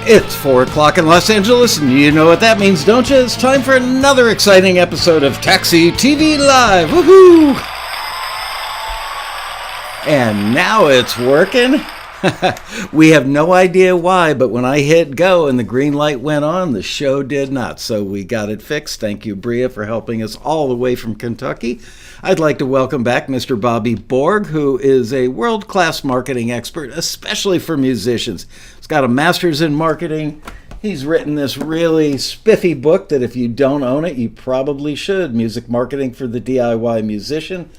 It's 4 o'clock in Los Angeles, and you know what that means, don't you? It's time for another exciting episode of Taxi TV Live. Woohoo! And now it's working. We have no idea why, but when I hit go and the green light went on, the show did not. So we got it fixed. Thank you, Bria, for helping us all the way from Kentucky. I'd like to welcome back Mr. Bobby Borg, who is a world-class marketing expert, especially for musicians. He's got a master's in marketing. He's written this really spiffy book that if you don't own it, you probably should. Music Marketing for the DIY Musician.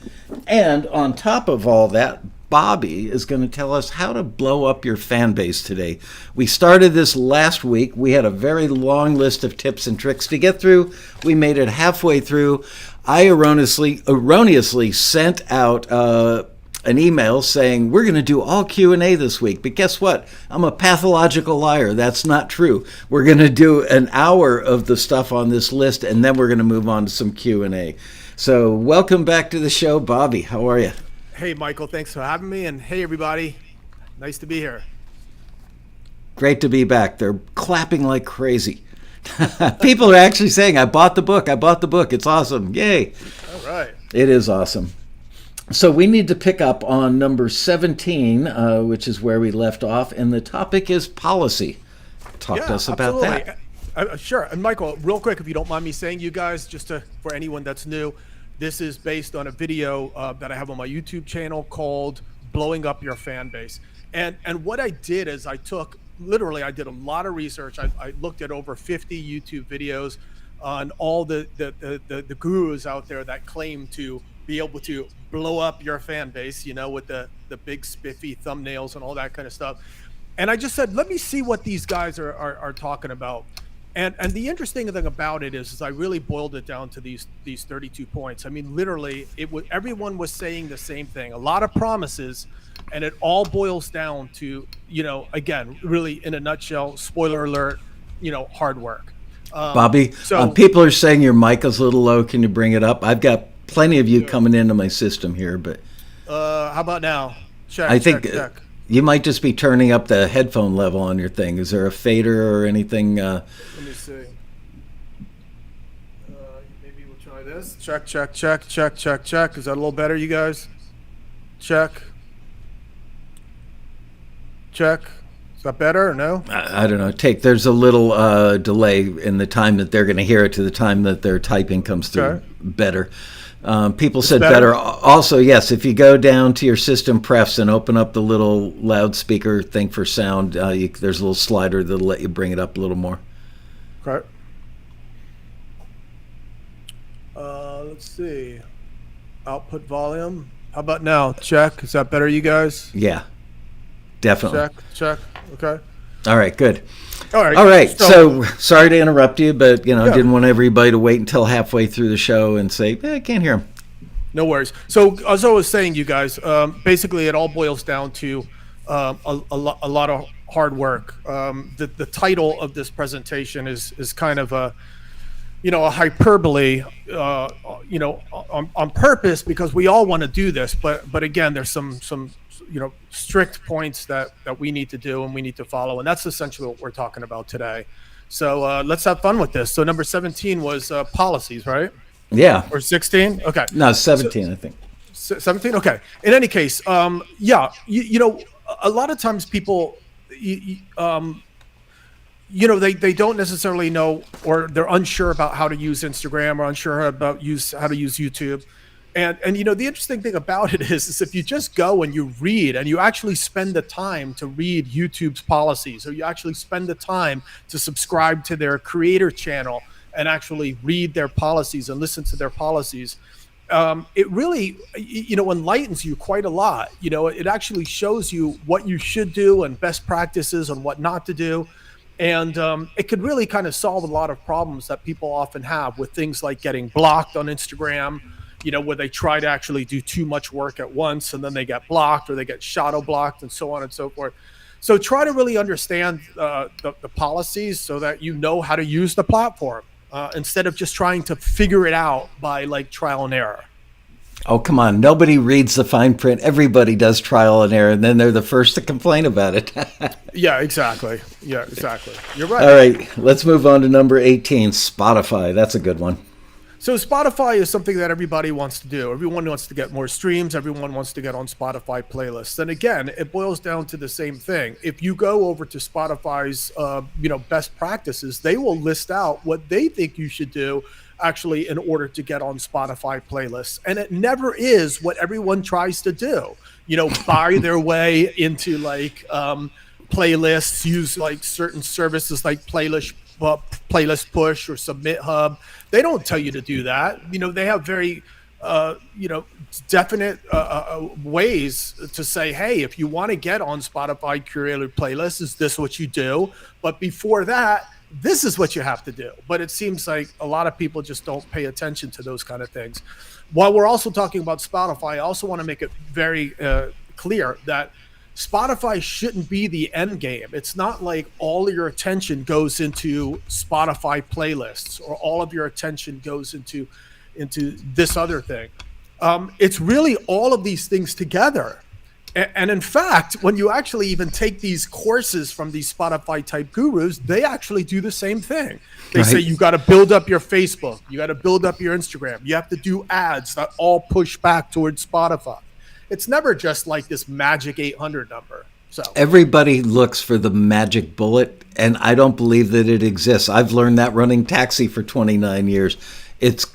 And on top of all that, Bobby is going to tell us how to blow up your fan base today. We started this last week. We had a very long list of tips and tricks to get through. We made it halfway through. I erroneously sent out an email saying we're going to do all Q&A this week. But guess what? I'm a pathological liar. That's not true. We're going to do an hour of the stuff on this list, and then we're going to move on to some Q&A. So welcome back to the show, Bobby. How are you? Hey, Michael, thanks for having me. And hey, everybody, nice to be here. Great to be back. They're clapping like crazy. People are actually saying, I bought the book. It's awesome. Yay. All right. It is awesome. So we need to pick up on number 17, which is where we left off. And the topic is policy. Talk to us about that. Sure. And Michael, real quick, if you don't mind me saying, you guys, for anyone that's new, this is based on a video that I have on my YouTube channel called Blowing Up Your Fan Base. And what I did is I did a lot of research. I looked at over 50 YouTube videos on all the gurus out there that claim to be able to blow up your fan base, you know, with the big spiffy thumbnails and all that kind of stuff. And I just said, let me see what these guys are talking about. And the interesting thing about it is I really boiled it down to these 32 points. I mean, literally, everyone was saying the same thing. A lot of promises, and it all boils down to, you know, again, really in a nutshell, spoiler alert, you know, hard work. Bobby, people are saying your mic is a little low. Can you bring it up? I've got plenty of you coming into my system here, but how about now? Check. You might just be turning up the headphone level on your thing. Is there a fader or anything? Let me see. Maybe we'll try this. Check. Is that a little better, you guys? Check. Is that better or no? I don't know. There's a little delay in the time that they're going to hear it to the time that their typing comes through better. People said better. Also, yes, if you go down to your system prefs and open up the little loudspeaker thing for sound, there's a little slider that'll let you bring it up a little more. Okay. Let's see. Output volume. How about now? Check. Is that better, you guys? Yeah, definitely. Check. Okay. All right, good. All right. So sorry to interrupt you, but didn't want everybody to wait until halfway through the show and say, I can't hear him. No worries. So as I was saying, you guys, basically it all boils down to a lot of hard work. The title of this presentation is kind of a hyperbole, on purpose, because we all want to do this, but again, there's some strict points that we need to do and we need to follow, and that's essentially what we're talking about today. So let's have fun with this. So number 17 was policies, right? Yeah. Or 16? Okay. No, 17, I think. 17? Okay. In any case, a lot of times people, they don't necessarily know, or they're unsure about how to use Instagram, or unsure about how to use YouTube. And the interesting thing about it is if you just go and you read and you actually spend the time to read YouTube's policies, or you actually spend the time to subscribe to their creator channel and actually read their policies and listen to their policies, it really, enlightens you quite a lot. It actually shows you what you should do and best practices on what not to do. And it could really kind of solve a lot of problems that people often have with things like getting blocked on Instagram, where they try to actually do too much work at once and then they get blocked, or they get shadow blocked, and so on and so forth. So try to really understand the policies so that you know how to use the platform instead of just trying to figure it out by like trial and error. Oh, come on. Nobody reads the fine print. Everybody does trial and error, and then they're the first to complain about it. Yeah, exactly. Yeah, exactly. You're right. All right, let's move on to number 18, Spotify. That's a good one. So Spotify is something that everybody wants to do. Everyone wants to get more streams. Everyone wants to get on Spotify playlists. And again, it boils down to the same thing. If you go over to Spotify's, best practices, they will list out what they think you should do actually in order to get on Spotify playlists. And it never is what everyone tries to do. Buy their way into playlists, use like certain services like Playlist Push or Submit Hub. They don't tell you to do that. They have very, definite ways to say, hey, if you want to get on Spotify curated playlists, is this what you do? But before that, this is what you have to do. But it seems like a lot of people just don't pay attention to those kind of things. While we're also talking about Spotify, I also want to make it very clear that Spotify shouldn't be the end game. It's not like all of your attention goes into Spotify playlists or all of your attention goes into this other thing. It's really all of these things together. And in fact, when you actually even take these courses from these Spotify type gurus, they actually do the same thing. They say you got to build up your Facebook, you got to build up your Instagram, you have to do ads that all push back towards Spotify. It's never just like this magic 800 number. So everybody looks for the magic bullet, and I don't believe that it exists. I've learned that running taxi for 29 years. It's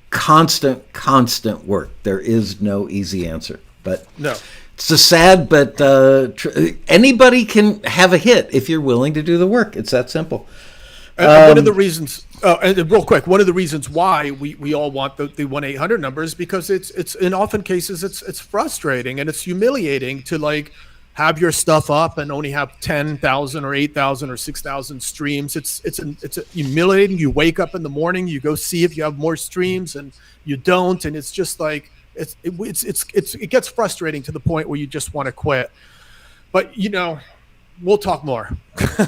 constant work. There is no easy answer. But no. It's a sad, but anybody can have a hit if you're willing to do the work. It's that simple. One of the reasons, and real quick, one of the reasons why we all want the 1-800 number is because it's in often cases it's frustrating and it's humiliating to like have your stuff up and only have 10,000 or 8,000 or 6,000 streams. It's humiliating. You wake up in the morning, you go see if you have more streams, and you don't, and it's just like it gets frustrating to the point where you just want to quit. But we'll talk more.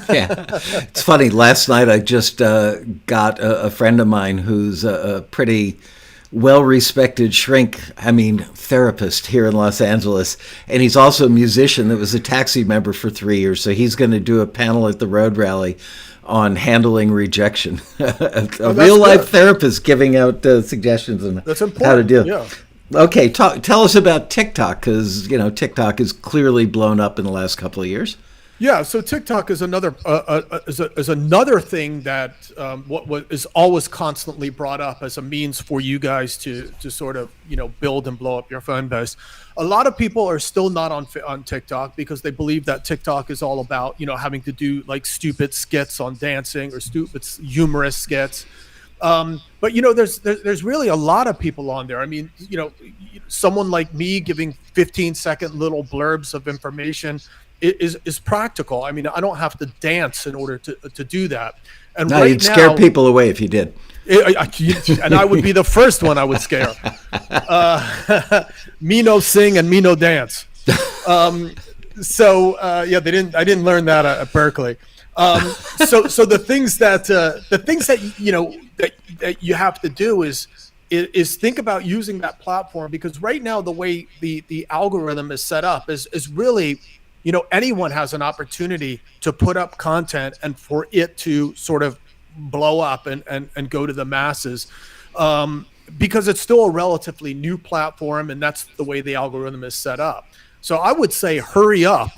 Yeah, it's funny. Last night I just got a friend of mine who's a pretty well-respected therapist here in Los Angeles, and he's also a musician that was a taxi member for 3 years. So he's going to do a panel at the Road Rally on handling rejection. a real-life therapist giving out suggestions on how to deal. Yeah. Okay, tell us about TikTok, because TikTok is clearly blown up in the last couple of years. Yeah, so TikTok is another another thing that what is always constantly brought up as a means for you guys to sort of build and blow up your fan base. A lot of people are still not on TikTok because they believe that TikTok is all about having to do like stupid skits on dancing or stupid humorous skits. But there's really a lot of people on there. I mean, someone like me giving 15-second little blurbs of information is practical. I mean, I don't have to dance in order to do that. And no, you'd scare people away if you did. And I would be the first one I would scare. Me no sing and me no dance. I didn't learn that at Berkeley. So the things that that you have to do is think about using that platform, because right now the way the algorithm is set up is really, anyone has an opportunity to put up content and for it to sort of blow up and go to the masses, because it's still a relatively new platform, and that's the way the algorithm is set up. So I would say hurry up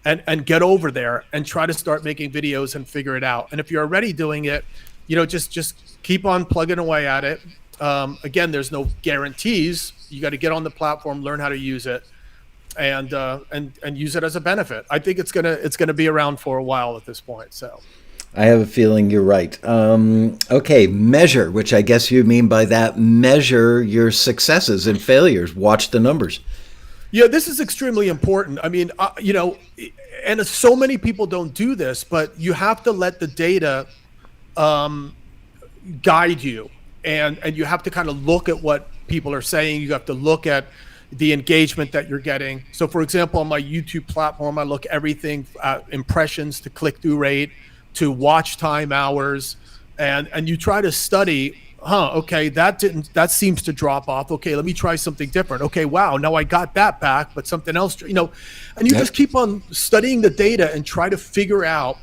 and get over there and try to start making videos and figure it out. And if you're already doing it, just keep on plugging away at it. Again, there's no guarantees. You got to get on the platform, learn how to use it, and use it as a benefit. I think it's gonna be around for a while at this point. So I have a feeling you're right. Okay, measure, which I guess you mean by that, measure your successes and failures. Watch the numbers. Yeah, this is extremely important. I mean, and so many people don't do this, but you have to let the data guide you, and you have to kind of look at what people are saying. You have to look at the engagement that you're getting. So, for example, on my YouTube platform, I look everything impressions to click-through rate to watch time hours, and you try to study Okay, that seems to drop off. Okay, let me try something different. Okay, wow, now I got that back, but something else, and you just Yep. keep on studying the data and try to figure out.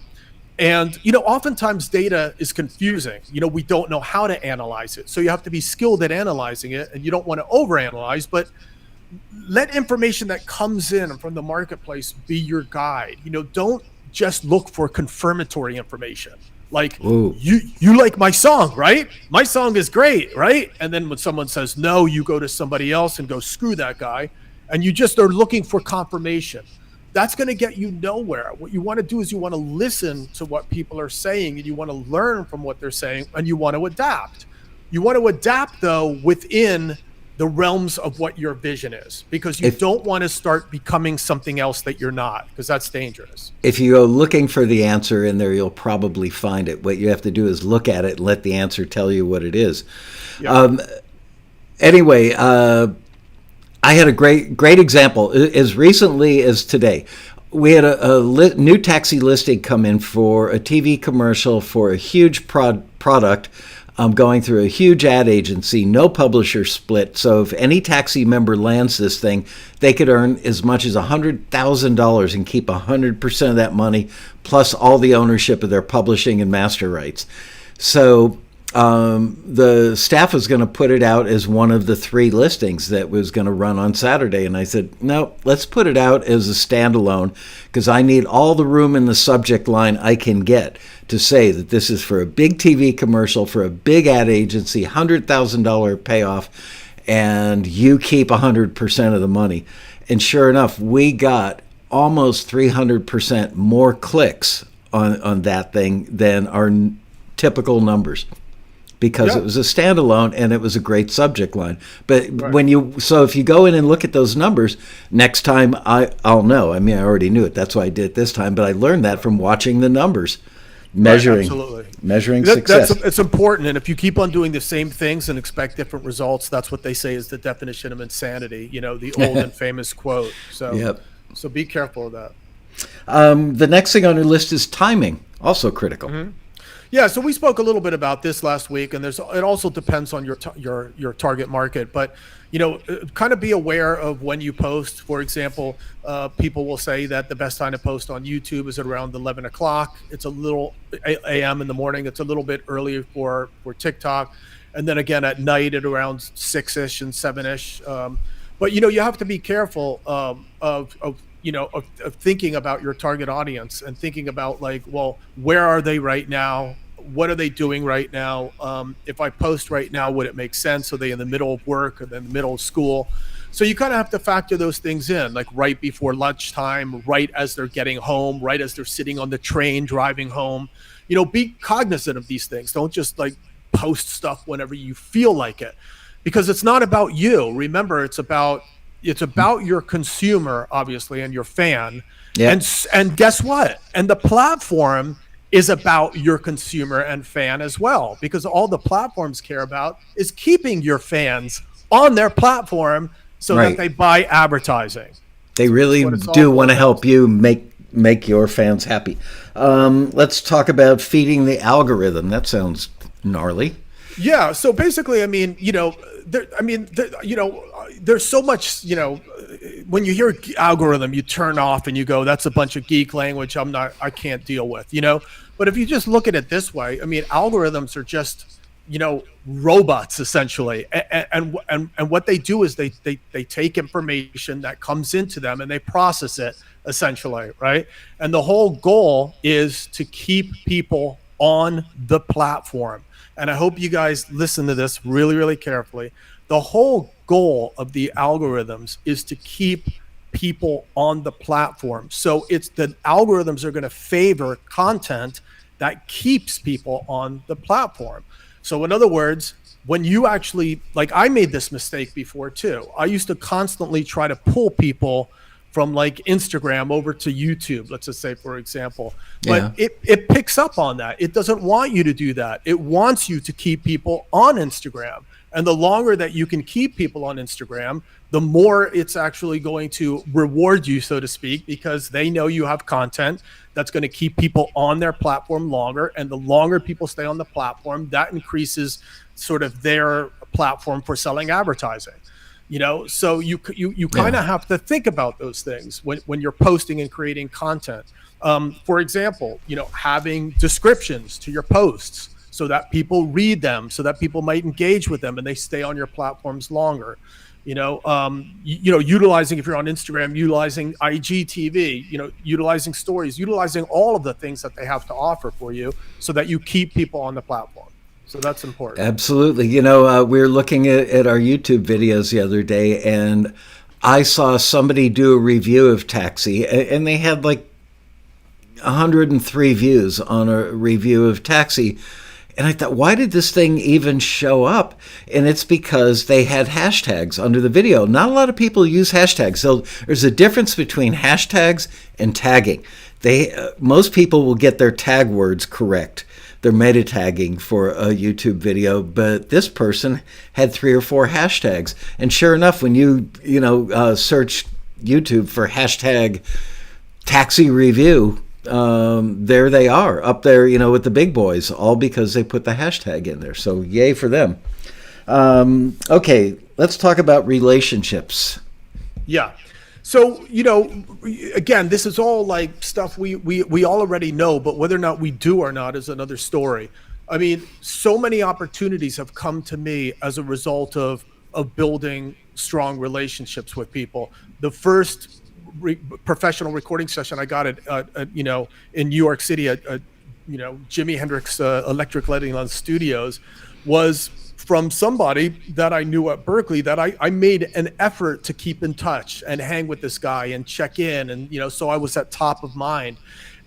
And, oftentimes data is confusing. We don't know how to analyze it. So you have to be skilled at analyzing it, and you don't want to overanalyze, but let information that comes in from the marketplace be your guide. Don't just look for confirmatory information. Like, Ooh. you like my song, right? My song is great, right? And then when someone says no, you go to somebody else and go, screw that guy. And you just are looking for confirmation. That's going to get you nowhere. What you want to do is you want to listen to what people are saying, and you want to learn from what they're saying, and you want to adapt. You want to adapt, though, within the realms of what your vision is, because you don't want to start becoming something else that you're not, because that's dangerous. If you go looking for the answer in there, you'll probably find it. What you have to do is look at it and let the answer tell you what it is. Yeah. Anyway, I had a great example. As recently as today, we had a new taxi listing come in for a TV commercial for a huge product. Going through a huge ad agency, no publisher split. So if any taxi member lands this thing, they could earn as much as $100,000 and keep 100% of that money, plus all the ownership of their publishing and master rights. So the staff was going to put it out as one of the 3 listings that was going to run on Saturday. And I said, no, let's put it out as a standalone, because I need all the room in the subject line I can get to say that this is for a big TV commercial, for a big ad agency, $100,000 payoff, and you keep 100% of the money. And sure enough, we got almost 300% more clicks on that thing than our typical numbers, because it was a standalone and it was a great subject line. But if you go in and look at those numbers, next time I'll know. I mean, I already knew it. That's why I did it this time. But I learned that from watching the numbers. Measuring success. It's important. And if you keep on doing the same things and expect different results, that's what they say is the definition of insanity, the old and famous quote. So, so be careful of that. The next thing on your list is timing, also critical. Mm-hmm. Yeah, so we spoke a little bit about this last week, and it also depends on your target market. But kind of be aware of when you post. For example, people will say that the best time to post on YouTube is at around 11 o'clock. It's a little a.m. in the morning. It's a little bit early for TikTok, and then again at night at around 6-ish and 7-ish. But you have to be careful of thinking about your target audience and thinking about, like, well, where are they right now? What are they doing right now? If I post right now, would it make sense? Are they in the middle of work or in the middle of school? So you kind of have to factor those things in, like right before lunchtime, right as they're getting home, right as they're sitting on the train driving home. Be cognizant of these things. Don't just like post stuff whenever you feel like it, because it's not about you. Remember, it's about your consumer, obviously, and your fan. Yeah. And guess what? And the platform is about your consumer and fan as well, because all the platforms care about is keeping your fans on their platform so that they buy advertising. They really do want to help you make your fans happy. Let's talk about feeding the algorithm. That sounds gnarly. Yeah. So basically, there's so much, when you hear algorithm, you turn off and you go, that's a bunch of geek language I can't deal with, But if you just look at it this way, algorithms are just, robots essentially. And what they do is they take information that comes into them and they process it essentially, right? And the whole goal is to keep people on the platform. And I hope you guys listen to this really, really carefully. The whole goal of the algorithms is to keep people on the platform. So it's the algorithms are going to favor content that keeps people on the platform. So in other words, when you actually, like, I made this mistake before too. I used to constantly try to pull people from like Instagram over to YouTube, let's just say, for example. Yeah. But it picks up on that. It doesn't want you to do that. It wants you to keep people on Instagram. And the longer that you can keep people on Instagram, the more it's actually going to reward you, so to speak, because they know you have content that's going to keep people on their platform longer. And the longer people stay on the platform, that increases sort of their platform for selling advertising. So you kind of have to think about those things when you're posting and creating content. For example, having descriptions to your posts so that people read them, so that people might engage with them and they stay on your platforms longer. Utilizing, if you're on Instagram, utilizing IGTV, utilizing stories, utilizing all of the things that they have to offer for you so that you keep people on the platform. So that's important. Absolutely. We were looking at our YouTube videos the other day, and I saw somebody do a review of Taxi, and they had like 103 views on a review of Taxi. And I thought, why did this thing even show up? And it's because they had hashtags under the video. Not a lot of people use hashtags. So there's a difference between hashtags and tagging. Most people will get their tag words correct. They're meta tagging for a YouTube video, but this person had 3 or 4 hashtags. And sure enough, when you search YouTube for hashtag taxi review, there they are up there, with the big boys, all because they put the hashtag in there. So yay for them. Okay, let's talk about relationships. Yeah. So, again, this is all like stuff we all already know, but whether or not we do or not is another story. I mean, so many opportunities have come to me as a result of building strong relationships with people. The first professional recording session I got at in New York City at Jimi Hendrix Electric Lighting Studios was from somebody that I knew at Berkeley, that I made an effort to keep in touch and hang with this guy and check in. And, so I was at top of mind.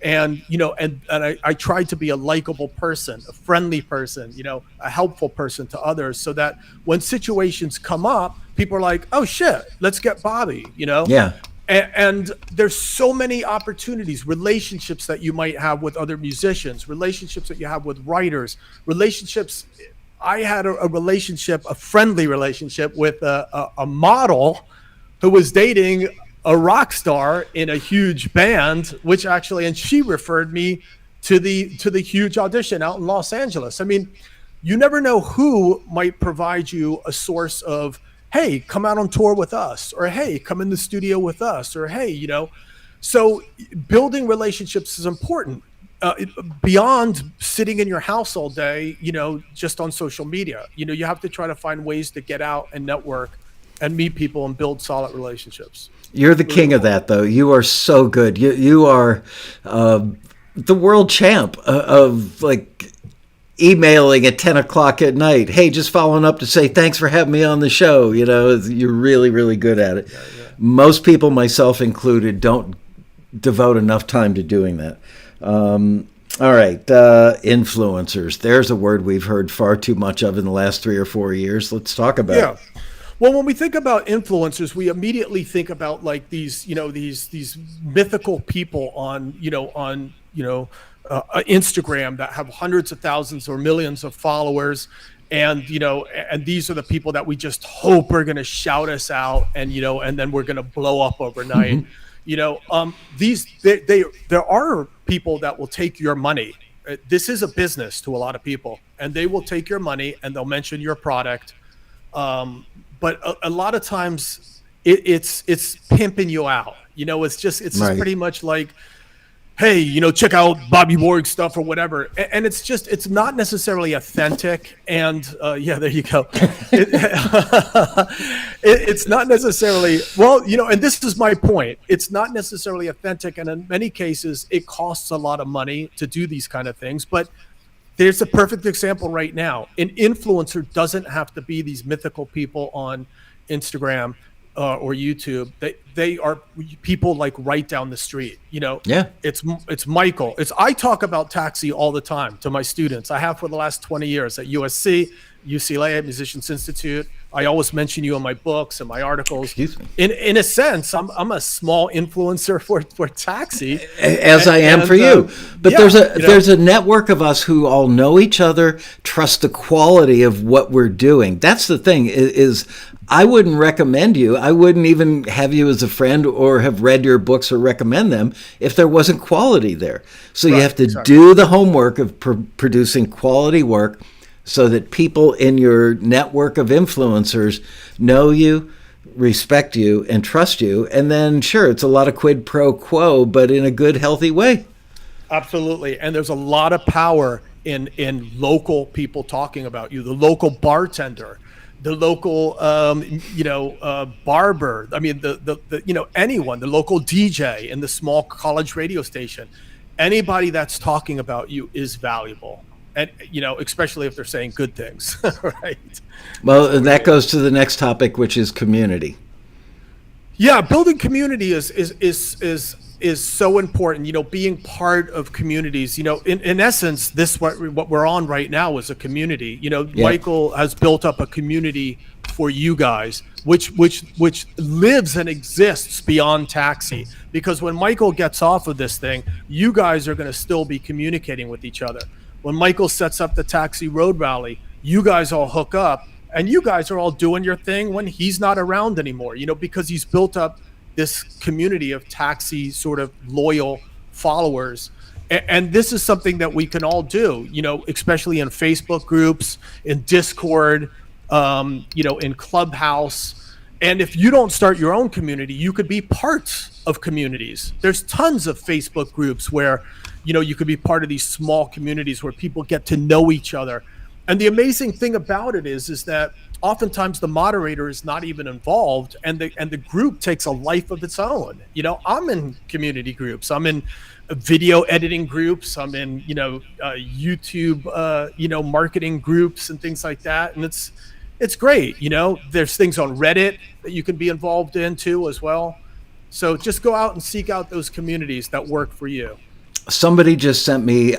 And, I tried to be a likable person, a friendly person, a helpful person to others, so that when situations come up, people are like, oh, shit, let's get Bobby, Yeah. And there's so many opportunities, relationships that you might have with other musicians, relationships that you have with writers, relationships. I had a friendly relationship with a model who was dating a rock star in a huge band, and she referred me to the huge audition out in Los Angeles. I mean, you never know who might provide you a source of, hey, come out on tour with us, or hey, come in the studio with us, or hey, so building relationships is important. Beyond sitting in your house all day, just on social media, you have to try to find ways to get out and network and meet people and build solid relationships. You're the king of that, though. You are so good. You are the world champ of like emailing at 10 o'clock at night. Hey, just following up to say thanks for having me on the show. You're really, really good at it. Yeah. Most people, myself included, don't devote enough time to doing that. All right. Influencers. There's a word we've heard far too much of in the last 3 or 4 years. Let's talk about it. Well, when we think about influencers, we immediately think about like these mythical people on Instagram that have hundreds of thousands or millions of followers. And, and these are the people that we just hope are going to shout us out and then we're going to blow up overnight. There are people that will take your money. This is a business to a lot of people, and they will take your money and they'll mention your product. But a lot of times it's pimping you out. It's right. Pretty much like, hey, check out Bobby Borg stuff or whatever. And it's not necessarily authentic. And there you go. It's not necessarily, and this is my point. It's not necessarily authentic. And in many cases, it costs a lot of money to do these kind of things. But there's a perfect example right now. An influencer doesn't have to be these mythical people on Instagram or YouTube. They are people like right down the street. Yeah. It's Michael. I talk about Taxi all the time to my students. I have for the last 20 years at USC, UCLA, Musicians Institute, I always mention you in my books and my articles. Excuse me. In a sense, I'm a small influencer for Taxi, as I am for you. But yeah, there's a network of us who all know each other, trust the quality of what we're doing. That's the thing. Is I wouldn't recommend you. I wouldn't even have you as a friend or have read your books or recommend them if there wasn't quality there. So you have to do the homework of producing quality work, so that people in your network of influencers know you, respect you, and trust you. And then, sure, it's a lot of quid pro quo, but in a good, healthy way. Absolutely. And there's a lot of power in local people talking about you, the local bartender, the local, barber. I mean, the anyone, the local DJ in the small college radio station, anybody that's talking about you is valuable. And, especially if they're saying good things, right? Well, that goes to the next topic, which is community. Yeah, building community is so important. Being part of communities. In essence, what we're on right now is a community. Yeah. Michael has built up a community for you guys, which lives and exists beyond Taxi. Because when Michael gets off of this thing, you guys are going to still be communicating with each other. When Michael sets up the Taxi Road Rally, you guys all hook up, and you guys are all doing your thing when he's not around anymore, because he's built up this community of Taxi sort of loyal followers. And this is something that we can all do, especially in Facebook groups, in Discord, in Clubhouse. And if you don't start your own community, you could be part of communities. There's tons of Facebook groups where you could be part of these small communities where people get to know each other. And the amazing thing about it is that oftentimes the moderator is not even involved, and the group takes a life of its own. I'm in community groups. I'm in video editing groups. I'm in, YouTube, marketing groups and things like that. And it's great. There's things on Reddit that you can be involved in too as well. So just go out and seek out those communities that work for you. Somebody just sent me,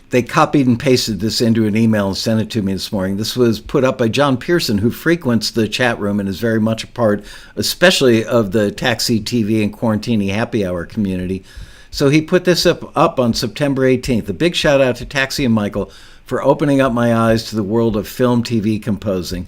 they copied and pasted this into an email and sent it to me this morning. This was put up by John Pearson, who frequents the chat room and is very much a part, especially of the Taxi TV and Quarantini Happy Hour community. So he put this up on September 18th. A big shout out to Taxi and Michael for opening up my eyes to the world of film TV composing.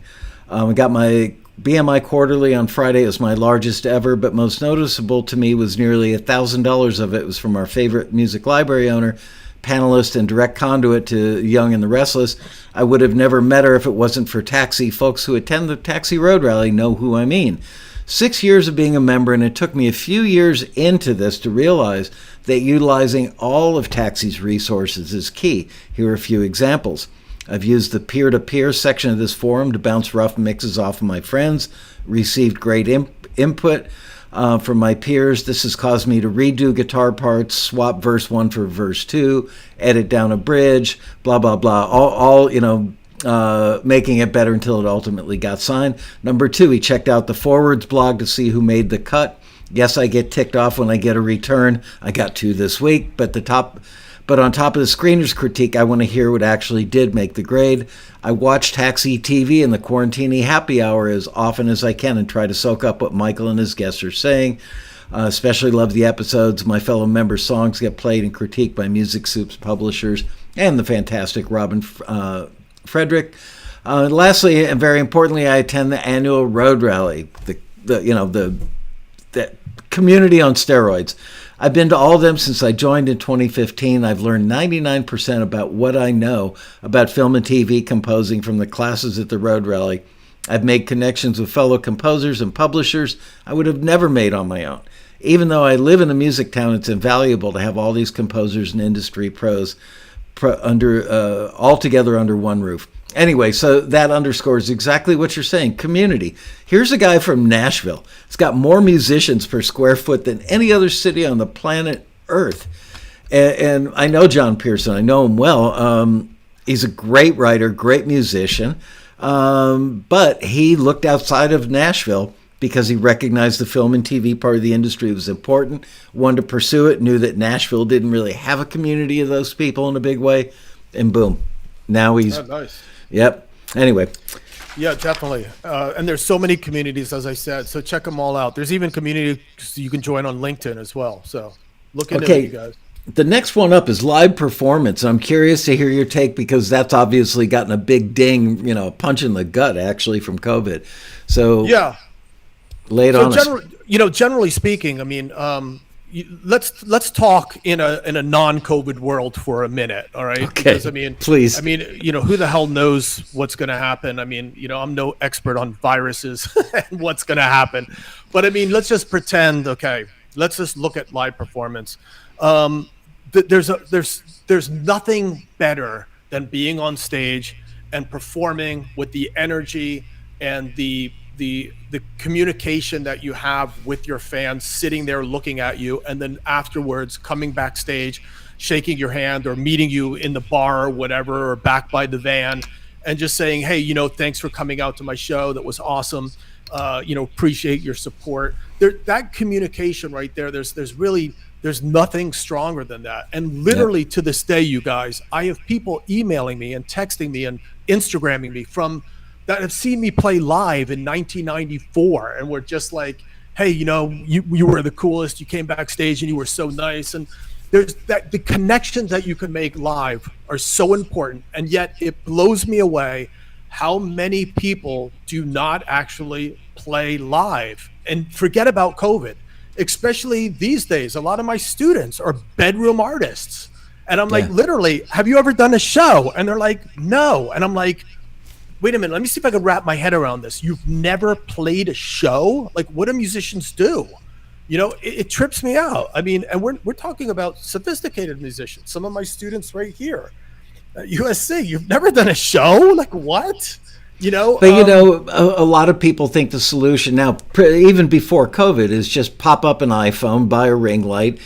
I got my BMI Quarterly on Friday. It was my largest ever, but most noticeable to me was nearly $1,000 of it was from our favorite music library owner, panelist, and direct conduit to Young and the Restless. I would have never met her if it wasn't for Taxi. Folks who attend the Taxi Road Rally know who I mean. 6 years of being a member, and it took me a few years into this to realize that utilizing all of Taxi's resources is key. Here are a few examples. I've used the peer-to-peer section of this forum to bounce rough mixes off of my friends, received great input from my peers. This has caused me to redo guitar parts, swap verse 1 for verse 2, edit down a bridge, blah, blah, blah, all making it better until it ultimately got signed. Number 2, he checked out the forwards blog to see who made the cut. Yes, I get ticked off when I get a return. I got 2 this week, but on top of the screener's critique, I want to hear what actually did make the grade. I watch Taxi TV and the Quarantini Happy Hour as often as I can and try to soak up what Michael and his guests are saying. Especially love the episodes. My fellow members' songs get played and critiqued by Music Soup's publishers and the fantastic Robin Frederick. Lastly, and very importantly, I attend the annual Road Rally, the community on steroids. I've been to all of them since I joined in 2015. I've learned 99% about what I know about film and TV composing from the classes at the Road Rally. I've made connections with fellow composers and publishers I would have never made on my own. Even though I live in a music town, it's invaluable to have all these composers and industry pros all together under one roof. Anyway, so that underscores exactly what you're saying. Community. Here's a guy from Nashville. It's got more musicians per square foot than any other city on the planet Earth. And I know John Pearson. I know him well. He's a great writer, great musician. But he looked outside of Nashville because he recognized the film and TV part of the industry was important, wanted to pursue it, knew that Nashville didn't really have a community of those people in a big way, and boom. Now he's... Oh, nice. Yep. Anyway, Yeah, definitely. And there's so many communities, as I said. So check them all out. There's even communities you can join on LinkedIn as well. So look into it, you Okay, guys. the next one up is live performance. I'm curious to hear your take because that's obviously gotten a big ding, a punch in the gut actually from COVID. So Yeah. lay it So on us. generally speaking, I mean, let's talk in a non-COVID world for a minute, all right? Because Okay, please. who the hell knows what's going to happen? I mean, I'm no expert on viruses and what's going to happen, but I mean, let's just pretend. Okay, let's just look at live performance. Um, there's nothing better than being on stage and performing with the energy and the communication that you have with your fans sitting there looking at you, and then afterwards coming backstage, shaking your hand or meeting you in the bar or whatever, or back by the van, and just saying, hey, thanks for coming out to my show, that was awesome, appreciate your support. That communication right there, there's nothing stronger than that. And literally, Yep. to this day, you guys, I have people emailing me and texting me and Instagramming me from that have seen me play live in 1994, and we're just like, hey, you were the coolest, you came backstage and you were so nice. And there's that, the connections that you can make live are so important, and yet it blows me away how many people do not actually play live. And forget about COVID, especially these days, a lot of my students are bedroom artists, and I'm like, Yeah. literally, have you ever done a show? And they're like, no. And I'm like, wait a minute, let me see if I can wrap my head around this. You've never played a show? Like, what do musicians do? It trips me out. I mean, and we're talking about sophisticated musicians. Some of my students right here at USC, you've never done a show? Like, what? But a lot of people think the solution now, even before COVID, is just pop up an iPhone, buy a ring light,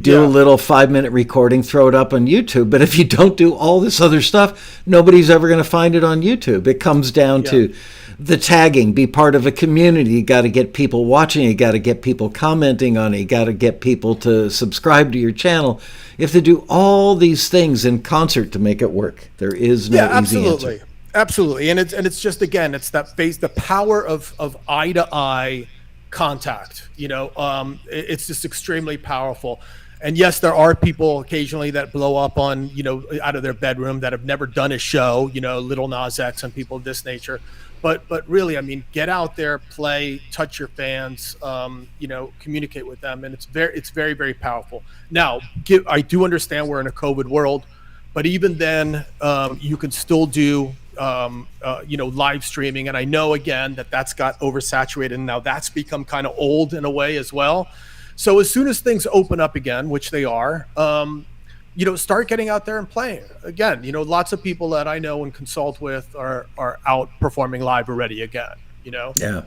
do a Yeah, little 5-minute recording, throw it up on YouTube. But if you don't do all this other stuff, nobody's ever going to find it on YouTube. It comes down yeah. to the tagging, be part of a community. You got to get people watching. You got to get people commenting on it. You got to get people to subscribe to your channel. You have to do all these things in concert to make it work. There is no Yeah, easy absolutely. answer. Absolutely. And it's just, again, it's that face, the power of eye to eye contact. It's just extremely powerful. And yes, there are people occasionally that blow up on, out of their bedroom, that have never done a show, Little Nas X and people of this nature. But really, I mean, get out there, play, touch your fans, communicate with them, and it's very, very powerful. Now, I do understand we're in a COVID world, but even then, you can still do live streaming. And I know, again, that's got oversaturated, and now that's become kind of old in a way as well. So as soon as things open up again, which they are, start getting out there and playing again. Lots of people that I know and consult with are out performing live already again. Yeah.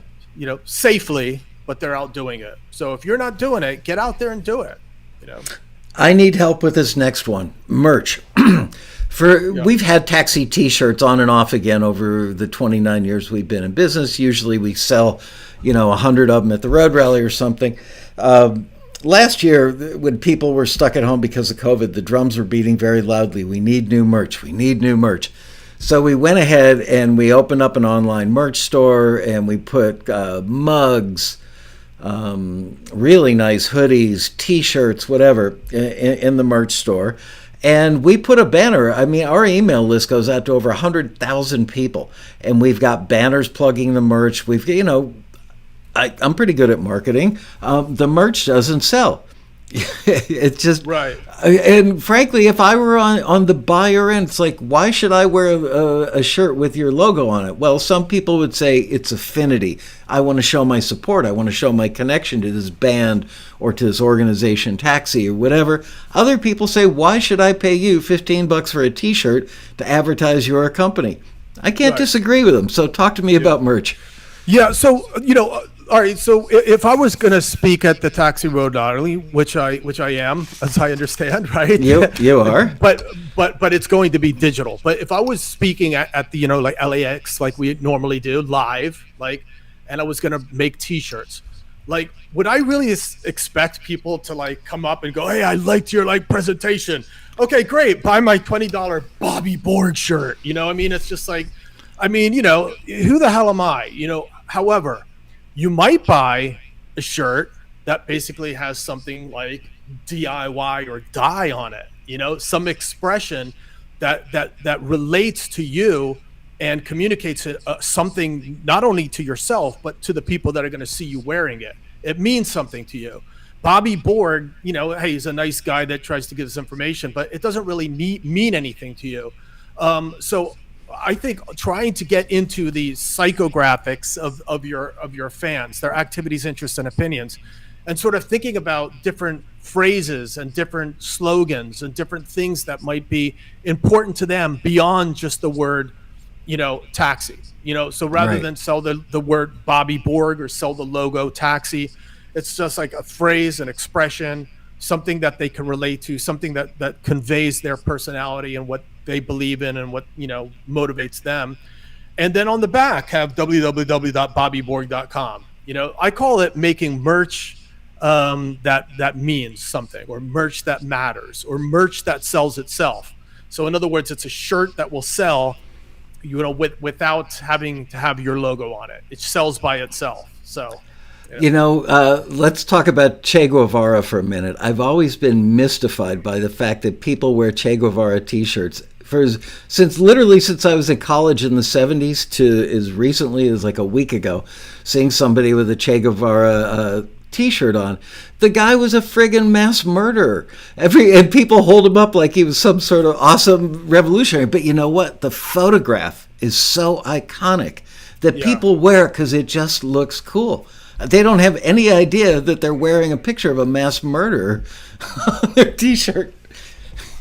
Safely, but they're out doing it. So if you're not doing it, get out there and do it. You know. I need help with this next one. Merch. We've had taxi T-shirts on and off again over the 29 years we've been in business. Usually we sell, 100 of them at the road rally or something. Last year, when people were stuck at home because of COVID, the drums were beating very loudly. We need new merch. We need new merch. So we went ahead and we opened up an online merch store, and we put mugs, really nice hoodies, T-shirts, whatever, in the merch store. And we put a banner. I mean, our email list goes out to over 100,000 people. And we've got banners plugging the merch. We've, I'm pretty good at marketing. The merch doesn't sell. It's just Right. And frankly, if I were on the buyer end, it's like, why should I wear a shirt with your logo on it? Well, some people would say it's affinity. I want to show my support. I want to show my connection to this band or to this organization, Taxi or whatever. Other people say, why should I pay you $15 for a T-shirt to advertise your company? I can't Right. disagree with them. So talk to me about merch. Yeah. So all right. So if I was going to speak at the Taxi Road Rally, which I am, as I understand, right? You are. But it's going to be digital. But if I was speaking at the like LAX, like we normally do, live, like, and I was going to make T-shirts, like, would I really expect people to like come up and go, hey, I liked your like presentation. Okay, great. Buy my $20 Bobby Borg shirt. I mean, it's just like, I mean, who the hell am I? However, you might buy a shirt that basically has something like DIY or die on it, some expression that relates to you and communicates something not only to yourself, but to the people that are going to see you wearing it. It means something to you. Bobby Borg, hey, he's a nice guy that tries to give us information, but it doesn't really mean anything to you. So I think trying to get into the psychographics of your fans, their activities, interests, and opinions, and sort of thinking about different phrases and different slogans and different things that might be important to them beyond just the word, taxi. So rather Right. than sell the word Bobby Borg or sell the logo taxi, it's just like a phrase, an expression, something that they can relate to, something that conveys their personality and what they believe in and what motivates them. And then on the back have www.bobbyborg.com. I call it making merch that means something, or merch that matters, or merch that sells itself. So in other words, it's a shirt that will sell, without having to have your logo on it. It sells by itself. So. Let's talk about Che Guevara for a minute. I've always been mystified by the fact that people wear Che Guevara T-shirts since I was in college in the 70s to as recently as like a week ago, seeing somebody with a Che Guevara T-shirt on. The guy was a friggin' mass murderer. And people hold him up like he was some sort of awesome revolutionary. But you know what? The photograph is so iconic that people wear it because it just looks cool. They don't have any idea that they're wearing a picture of a mass murderer on their T-shirt.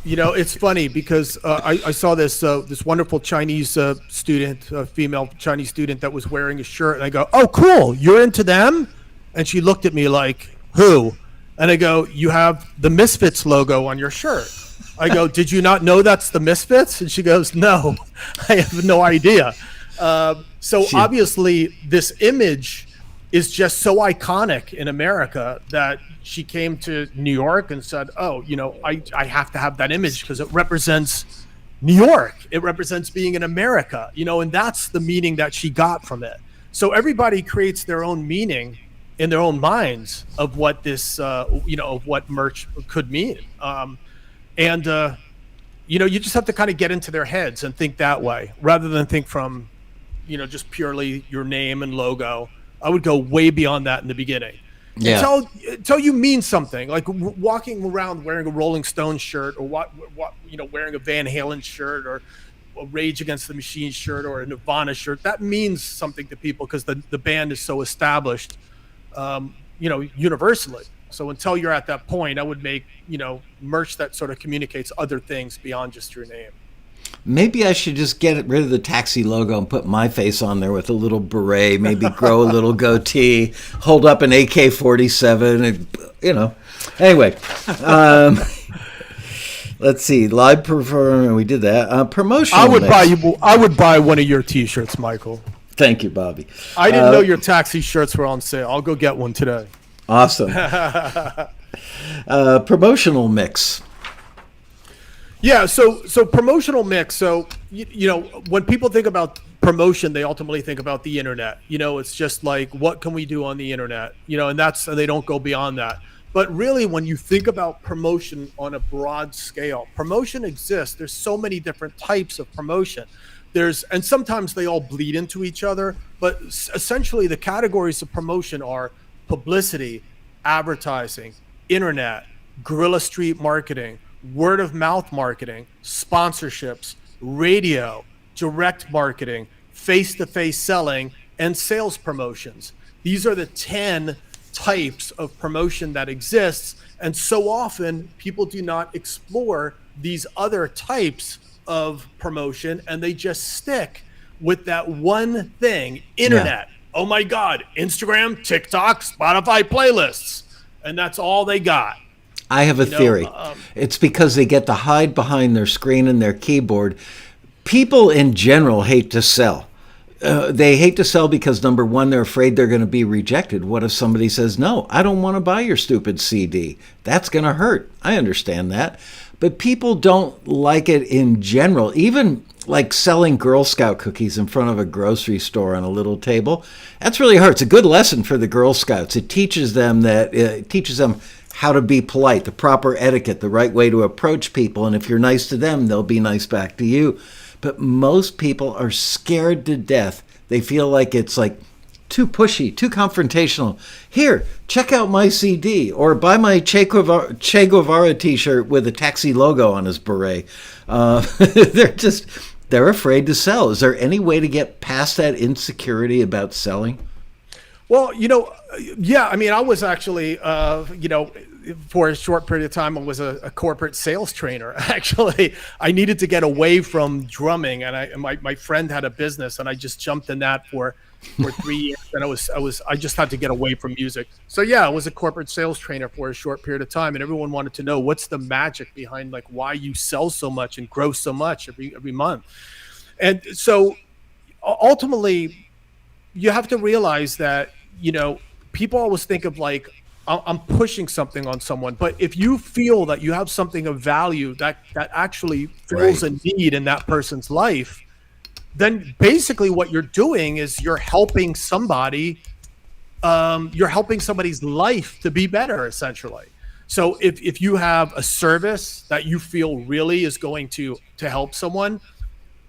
It's funny because I saw this wonderful Chinese student, female Chinese student that was wearing a shirt, and I go, "Oh, cool! You're into them?" And she looked at me like, "Who?" And I go, "You have the Misfits logo on your shirt." I go, "Did you not know that's the Misfits?" And she goes, "No, I have no idea." So obviously, this image is just so iconic in America that she came to New York and said, "Oh, I have to have that image because it represents New York. It represents being in America, and that's the meaning that she got from it." So everybody creates their own meaning in their own minds of what this, of what merch could mean. You just have to kind of get into their heads and think that way rather than think from, just purely your name and logo. I would go way beyond that in the beginning. Yeah. Until you mean something, like walking around wearing a Rolling Stones shirt, or wearing a Van Halen shirt, or a Rage Against the Machine shirt, or a Nirvana shirt. That means something to people because the band is so established, universally. So until you're at that point, I would make, merch that sort of communicates other things beyond just your name. Maybe I should just get rid of the taxi logo and put my face on there with a little beret, maybe grow a little goatee, hold up an AK-47, and, Anyway, let's see. Live performance, we did that. Promotional. I would buy one of your T-shirts, Michael. Thank you, Bobby. I didn't know your taxi shirts were on sale. I'll go get one today. Awesome. Promotional mix. Yeah, so promotional mix. So when people think about promotion, they ultimately think about the internet. It's just like, what can we do on the internet? And they don't go beyond that. But really, when you think about promotion on a broad scale, promotion exists. There's so many different types of promotion. And sometimes they all bleed into each other. But essentially, the categories of promotion are publicity, advertising, internet, guerrilla street marketing, word of mouth marketing, sponsorships, radio, direct marketing, face-to-face selling, and sales promotions. These are the 10 types of promotion that exists. And so often people do not explore these other types of promotion, and they just stick with that one thing, internet. Yeah. Oh my God, Instagram, TikTok, Spotify playlists. And that's all they got. I have a theory. It's because they get to hide behind their screen and their keyboard. People in general hate to sell. They hate to sell because, number one, they're afraid they're going to be rejected. What if somebody says, "No, I don't want to buy your stupid CD"? That's going to hurt. I understand that. But people don't like it in general. Even like selling Girl Scout cookies in front of a grocery store on a little table. That's really hard. It's a good lesson for the Girl Scouts. It teaches them how to be polite, the proper etiquette, the right way to approach people. And if you're nice to them, they'll be nice back to you. But most people are scared to death. They feel like it's like too pushy, too confrontational. Here, check out my CD, or buy my Che Guevara t-shirt with a taxi logo on his beret. They're afraid to sell. Is there any way to get past that insecurity about selling? Well, yeah, I mean, I was actually, for a short period of time, I was a corporate sales trainer. Actually, I needed to get away from drumming, and my friend had a business, and I just jumped in that for 3 years, and I just had to get away from music. So yeah, I was a corporate sales trainer for a short period of time, and everyone wanted to know what's the magic behind like why you sell so much and grow so much every month. And so ultimately, you have to realize that people always think of like, I'm pushing something on someone, but if you feel that you have something of value that actually fills a need in that person's life, then basically what you're doing is you're helping somebody's life to be better, essentially. So if you have a service that you feel really is going to help someone,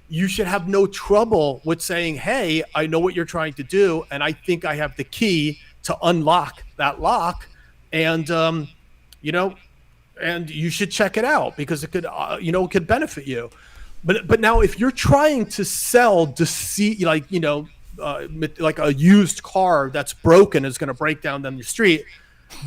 you should have no trouble with saying, hey, I know what you're trying to do, and I think I have the key to unlock that lock, and and you should check it out because it could it could benefit you. But now if you're trying to sell deceit, like like a used car that's broken is going to break down the street,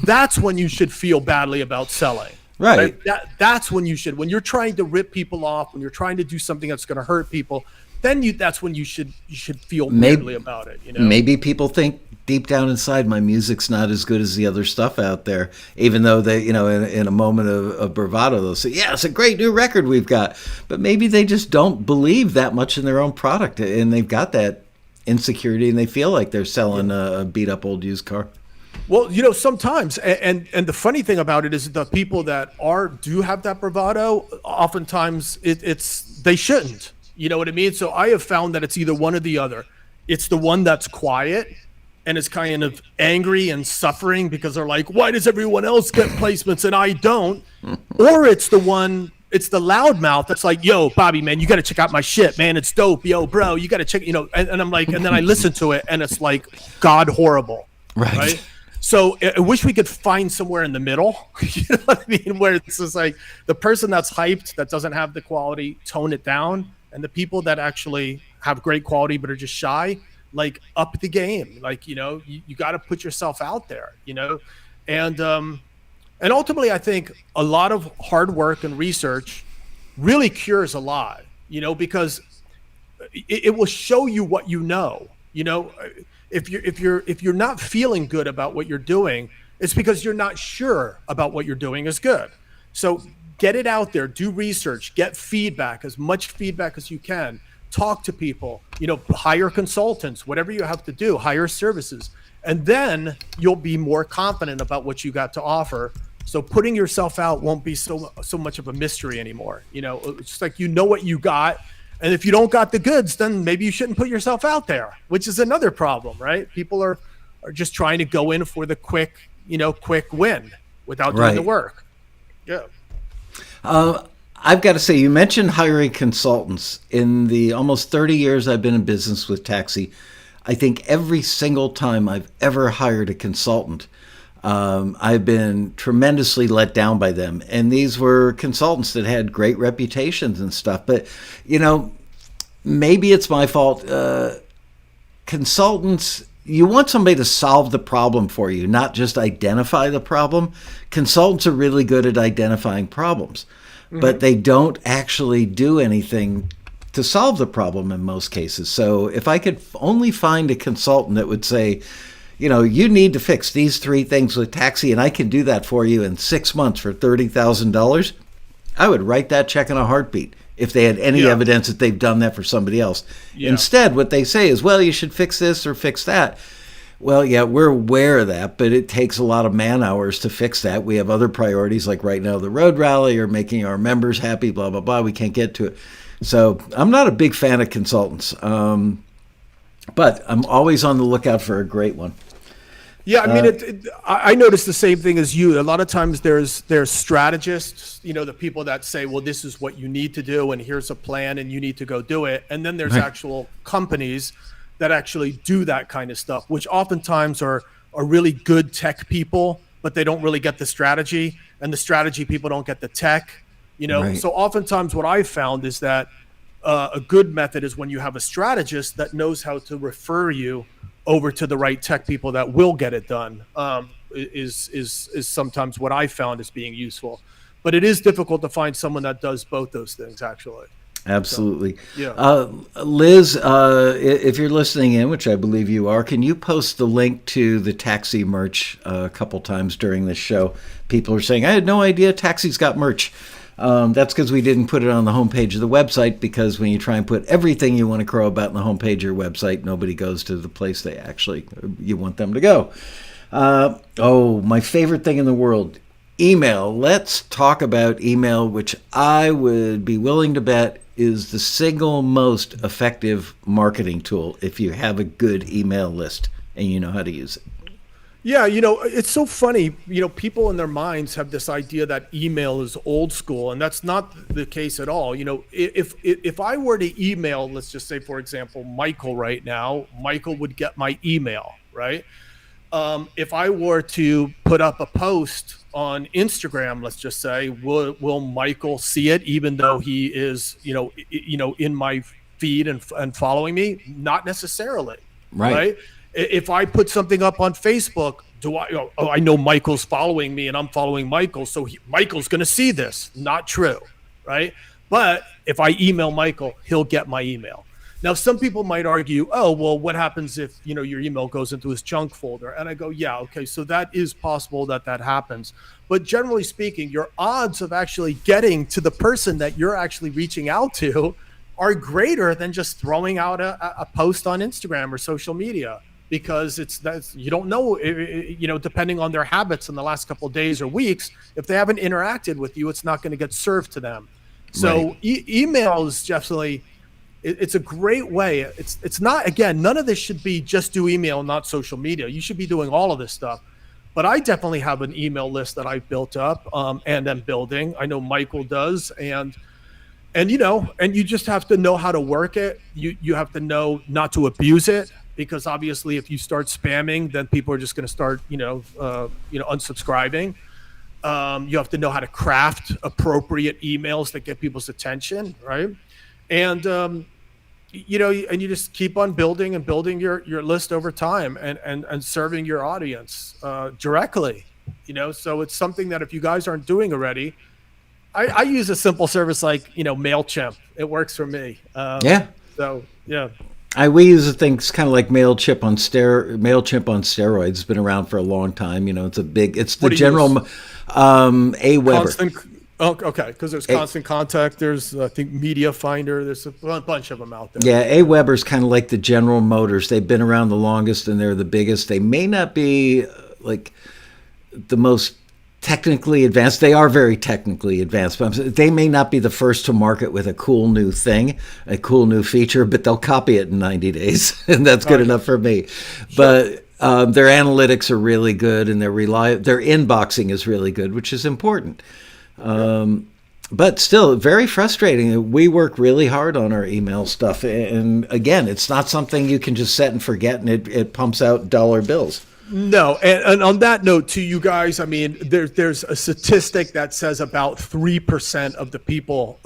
that's when you should feel badly about selling. Right. That's when you should. When you're trying to rip people off, when you're trying to do something that's going to hurt people, then that's when you should feel badly about it. Maybe people think deep down inside my music's not as good as the other stuff out there, even though they, in a moment of bravado, they'll say, yeah, it's a great new record we've got. But maybe they just don't believe that much in their own product, and they've got that insecurity, and they feel like they're selling a beat up old used car. Well, sometimes, and the funny thing about it is the people that do have that bravado, oftentimes they shouldn't. You know what I mean? So I have found that it's either one or the other. It's the one that's quiet and is kind of angry and suffering because they're like, why does everyone else get placements and I don't? Or it's the loudmouth that's like, yo, Bobby, man, you got to check out my shit, man. It's dope. Yo, bro, you got to check, and I'm like, and then I listen to it and it's like God horrible. Right? So I wish we could find somewhere in the middle, you know what I mean? Where it's just like the person that's hyped, that doesn't have the quality, tone it down. And the people that actually have great quality but are just shy, like up the game. Like, you got to put yourself out there, and ultimately I think a lot of hard work and research really cures a lot, because it will show you what if you're not feeling good about what you're doing, it's because you're not sure about what you're doing is good. So get it out there, do research, get feedback, as much feedback as you can, talk to people, hire consultants, whatever you have to do, hire services, and then you'll be more confident about what you got to offer. So putting yourself out won't be so much of a mystery anymore. It's just like what you got. And if you don't got the goods, then maybe you shouldn't put yourself out there, which is another problem, right? People are just trying to go in for the quick win without doing the work. Yeah. I've got to say, you mentioned hiring consultants. In the almost 30 years I've been in business with Taxi, I think every single time I've ever hired a consultant, I've been tremendously let down by them. And these were consultants that had great reputations and stuff. But, maybe it's my fault. Consultants, you want somebody to solve the problem for you, not just identify the problem. Consultants are really good at identifying problems, but they don't actually do anything to solve the problem in most cases. So if I could only find a consultant that would say, you need to fix these 3 things with Taxi, and I can do that for you in 6 months for $30,000, I would write that check in a heartbeat if they had any evidence that they've done that for somebody else. Yeah. Instead, what they say is, well, you should fix this or fix that. Well, yeah, we're aware of that, but it takes a lot of man hours to fix that. We have other priorities, like right now the road rally or making our members happy, blah, blah, blah. We can't get to it. So I'm not a big fan of consultants, but I'm always on the lookout for a great one. Yeah, I mean, I noticed the same thing as you. A lot of times there's strategists, the people that say, well, this is what you need to do, and here's a plan, and you need to go do it. And then there's Right. actual companies that actually do that kind of stuff, which oftentimes are really good tech people, but they don't really get the strategy, and the strategy people don't get the tech. Right. So oftentimes what I've found is that a good method is when you have a strategist that knows how to refer you over to the right tech people that will get it done. Is sometimes what I found as being useful, but it is difficult to find someone that does both those things actually. Absolutely. So, yeah. Liz, if you're listening in, which I believe you are, can you post the link to the taxi merch a couple times during this show? People are saying, I had no idea Taxi's got merch. That's because we didn't put it on the homepage of the website, because when you try and put everything you want to crow about on the homepage of your website, nobody goes to the place you want them to go. My favorite thing in the world, email. Let's talk about email, which I would be willing to bet is the single most effective marketing tool if you have a good email list and you know how to use it. Yeah, it's so funny. People in their minds have this idea that email is old school, and that's not the case at all. If I were to email, let's just say, for example, Michael right now, Michael would get my email, right? If I were to put up a post on Instagram, let's just say, will Michael see it, even though he is, in my feed and following me? Not necessarily, right? If I put something up on Facebook, I know Michael's following me and I'm following Michael, so Michael's going to see this. Not true, right? But if I email Michael, he'll get my email. Now, some people might argue, oh, well, what happens if, your email goes into his junk folder? And I go, yeah, okay, so that is possible that happens. But generally speaking, your odds of actually getting to the person that you're actually reaching out to are greater than just throwing out a post on Instagram or social media. Because you don't know, depending on their habits in the last couple of days or weeks, if they haven't interacted with you, it's not going to get served to them. So right. Email is definitely, it's a great way. It's not, again, none of this should be just do email, not social media. You should be doing all of this stuff. But I definitely have an email list that I've built up and am building. I know Michael does. And you just have to know how to work it. You have to know not to abuse it. Because obviously, if you start spamming, then people are just going to start, unsubscribing. You have to know how to craft appropriate emails that get people's attention, right? And and you just keep on building and building your list over time, and serving your audience directly. So it's something that if you guys aren't doing already, I use a simple service like MailChimp. It works for me. Yeah. So yeah. We use things kind of like MailChimp on steroids. It's been around for a long time. It's the general AWeber. Okay, because there's Constant Contact. There's, I think, Media Finder. There's a bunch of them out there. Yeah, AWeber's kind of like the General Motors. They've been around the longest and they're the biggest. They may not be like the most technically advanced. They are very technically advanced, but they may not be the first to market with a cool new thing, a cool new feature, but they'll copy it in 90 days, and that's good enough for me. Sure. But their analytics are really good, and their inboxing is really good, which is important. But still, very frustrating. We work really hard on our email stuff, and again, it's not something you can just set and forget, and it pumps out dollar bills. No, and on that note, to you guys, I mean, there's a statistic that says about 3% of the people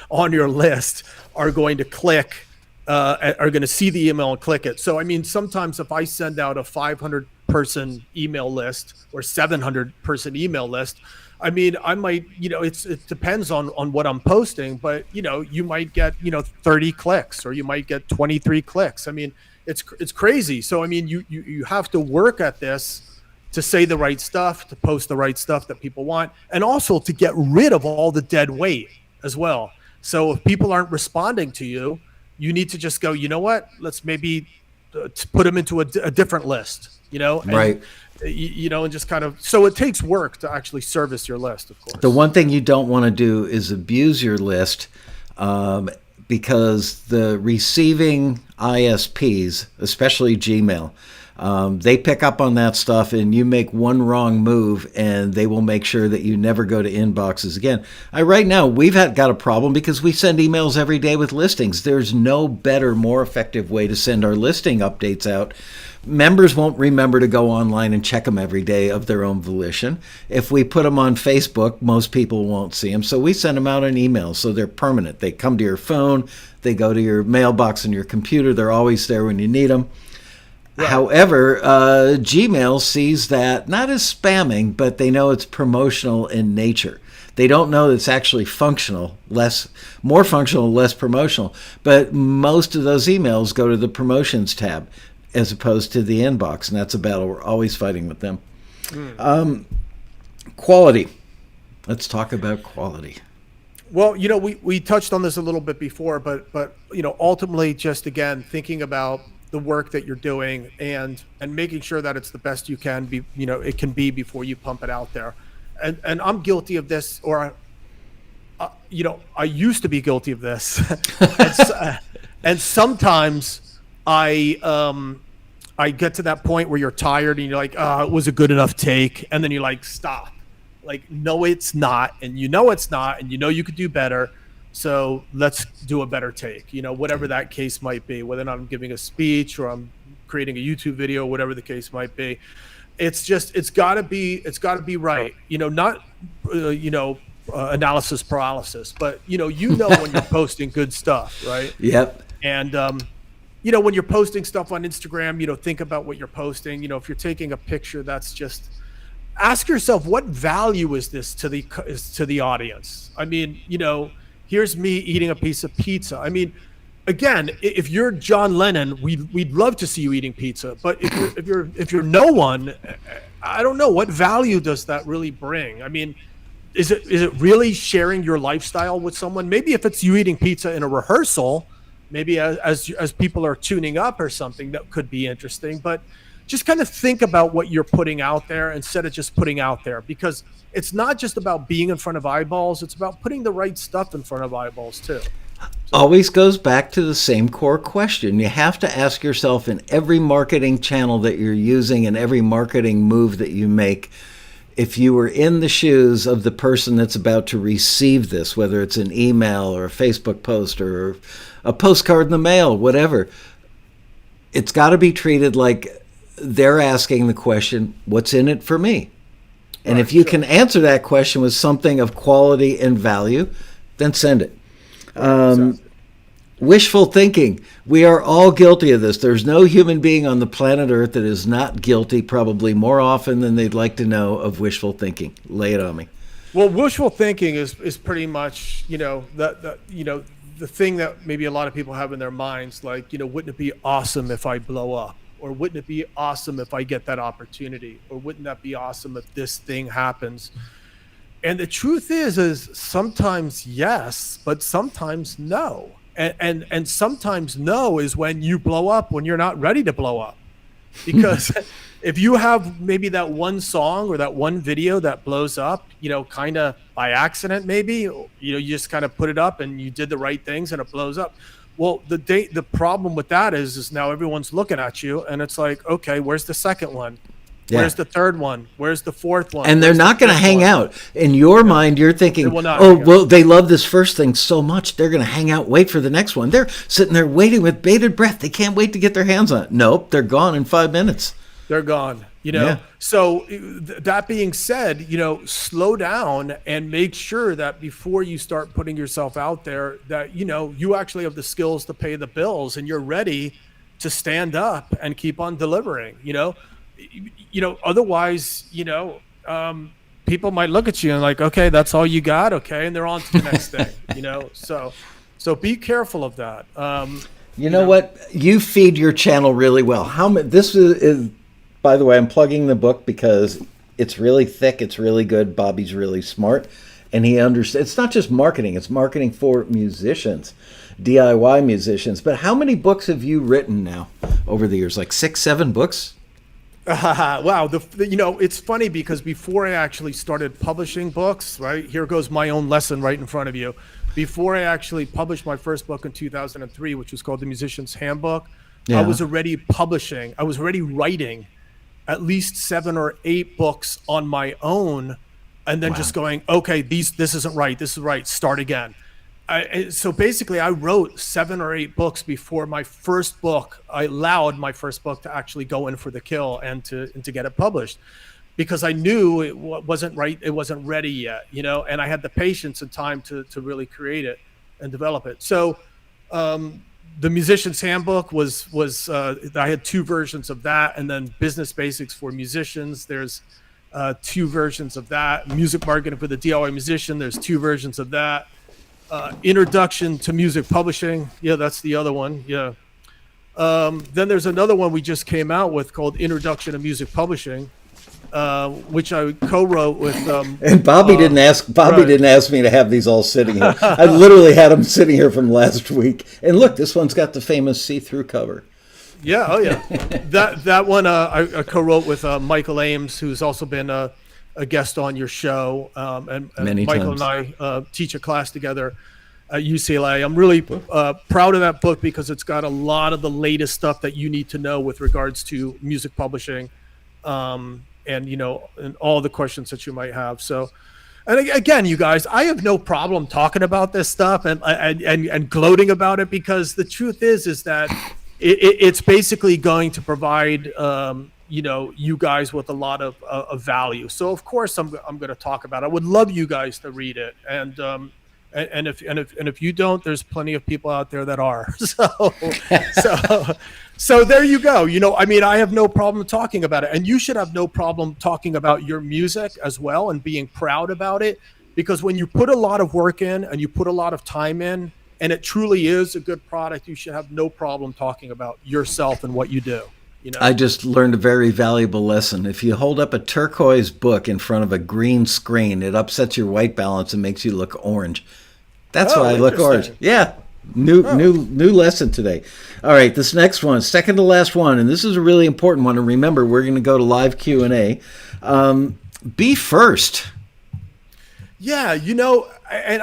on your list are going to click, are going to see the email and click it. So, I mean, sometimes if I send out a 500-person email list or 700-person email list, I mean, I might, it depends on what I'm posting, but, you might get, 30 clicks or you might get 23 clicks. I mean, it's crazy. So, I mean, you have to work at this to say the right stuff, to post the right stuff that people want, and also to get rid of all the dead weight as well. So if people aren't responding to you, you need to just go, you know what, let's maybe put them into a different list, And, Right. and just kind of, so it takes work to actually service your list, of course. The one thing you don't want to do is abuse your list, because the receiving ISPs, especially Gmail, they pick up on that stuff, and you make one wrong move and they will make sure that you never go to inboxes again. Right now, we've got a problem because we send emails every day with listings. There's no better, more effective way to send our listing updates out. Members won't remember to go online and check them every day of their own volition. If we put them on Facebook, most people won't see them. So we send them out in emails, so they're permanent. They come to your phone, they go to your mailbox on your computer. They're always there when you need them. Right. However, Gmail sees that not as spamming, but they know it's promotional in nature. They don't know it's actually functional, more functional, less promotional. But most of those emails go to the promotions tab as opposed to the inbox, and that's a battle we're always fighting with them. Quality. Let's talk about quality. Well, we touched on this a little bit before, but ultimately, just again thinking about the work that you're doing and making sure that it's the best you can be, it can be before you pump it out there. And I'm guilty of this, or I used to be guilty of this. and sometimes I get to that point where you're tired and you're like, it was a good enough take. And then you're like, stop. Like, no, it's not. And it's not. And you could do better. So let's do a better take, whatever that case might be, whether or not I'm giving a speech or I'm creating a YouTube video, whatever the case might be. It's gotta be right. Not, analysis paralysis, but when you're posting good stuff, right? Yep. And, when you're posting stuff on Instagram, think about what you're posting. If you're taking a picture, that's just, ask yourself, what value is this to the audience? I mean, here's me eating a piece of pizza. I mean, again, if you're John Lennon, we'd love to see you eating pizza. But if you're no one, I don't know, what value does that really bring? I mean, is it really sharing your lifestyle with someone? Maybe if it's you eating pizza in a rehearsal, maybe as people are tuning up or something, that could be interesting. But just kind of think about what you're putting out there instead of just putting out there, because it's not just about being in front of eyeballs. It's about putting the right stuff in front of eyeballs too. Always goes back to the same core question. You have to ask yourself in every marketing channel that you're using and every marketing move that you make, if you were in the shoes of the person that's about to receive this, whether it's an email or a Facebook post or a postcard in the mail, whatever, it's got to be treated like they're asking the question, what's in it for me? And if you can answer that question with something of quality and value, then send it. Wishful thinking. We are all guilty of this. There's no human being on the planet Earth that is not guilty, probably more often than they'd like to know, of wishful thinking. Lay it on me. Well, wishful thinking is pretty much, the thing that maybe a lot of people have in their minds, like, wouldn't it be awesome if I blow up? Or wouldn't it be awesome if I get that opportunity? Or wouldn't that be awesome if this thing happens? And the truth is sometimes yes, but sometimes no. And sometimes no is when you blow up when you're not ready to blow up. Because if you have maybe that one song or that one video that blows up, kind of by accident, maybe, you just kind of put it up and you did the right things and it blows up. Well, the problem with that is now everyone's looking at you and it's like, okay, where's the second one? Yeah. Where's the third one? Where's the fourth one? And they're not going to hang out. In your mind, you're thinking, they love this first thing so much, they're going to hang out, wait for the next one. They're sitting there waiting with bated breath. They can't wait to get their hands on it. Nope, they're gone in 5 minutes. They're gone. Yeah. So that being said, slow down and make sure that before you start putting yourself out there that, you actually have the skills to pay the bills and you're ready to stand up and keep on delivering, otherwise, people might look at you and like, okay, that's all you got. Okay. And they're on to the next thing, so be careful of that. You know what? You feed your channel really well. This is, by the way, I'm plugging the book because it's really thick. It's really good. Bobby's really smart. And he understands. It's not just marketing. It's marketing for musicians, DIY musicians. But how many books have you written now over the years? Like 6, 7 books? Wow. It's funny because before I actually started publishing books, right? Here goes my own lesson right in front of you. Before I actually published my first book in 2003, which was called The Musician's Handbook, I Yeah. was already I was already writing at least 7 or 8 books on my own, and then just going, okay, this isn't right. This is right. Start again. So basically, I wrote 7 or 8 books before my first book. I allowed my first book to actually go in for the kill and to get it published, because I knew it wasn't right. It wasn't ready yet, and I had the patience and time to really create it and develop it. So the Musician's Handbook was I had 2 versions of that, and then Business Basics for Musicians. There's 2 versions of that. Music Marketing for the DIY Musician. There's 2 versions of that. Introduction to Music Publishing. Yeah, that's the other one. Yeah. Then there's another one we just came out with called Introduction to Music Publishing, which I co-wrote with. And Bobby didn't ask. Bobby didn't ask me to have these all sitting here. I literally had them sitting here from last week. And look, this one's got the famous see-through cover. Yeah. Oh, yeah. that one I co-wrote with Michael Ames, who's also been a guest on your show. And Many Michael times. and I teach a class together at UCLA. I'm really proud of that book because it's got a lot of the latest stuff that you need to know with regards to music publishing. And all the questions that you might have. So, and again, you guys, I have no problem talking about this stuff and gloating about it, because the truth is that it's basically going to provide you guys with a lot of value. So of course I'm going to talk about it. I would love you guys to read it, and if you don't, there's plenty of people out there that are. So there you go. I have no problem talking about it, and you should have no problem talking about your music as well and being proud about it, because when you put a lot of work in and you put a lot of time in, and it truly is a good product, you should have no problem talking about yourself and what you do. I just learned a very valuable lesson. If you hold up a turquoise book in front of a green screen, it upsets your white balance and makes you look orange. That's why I look orange. Yeah. New lesson today. All right, this next one, second to last one, and this is a really important one. And remember, we're going to go to live Q&A. Be first. Yeah, and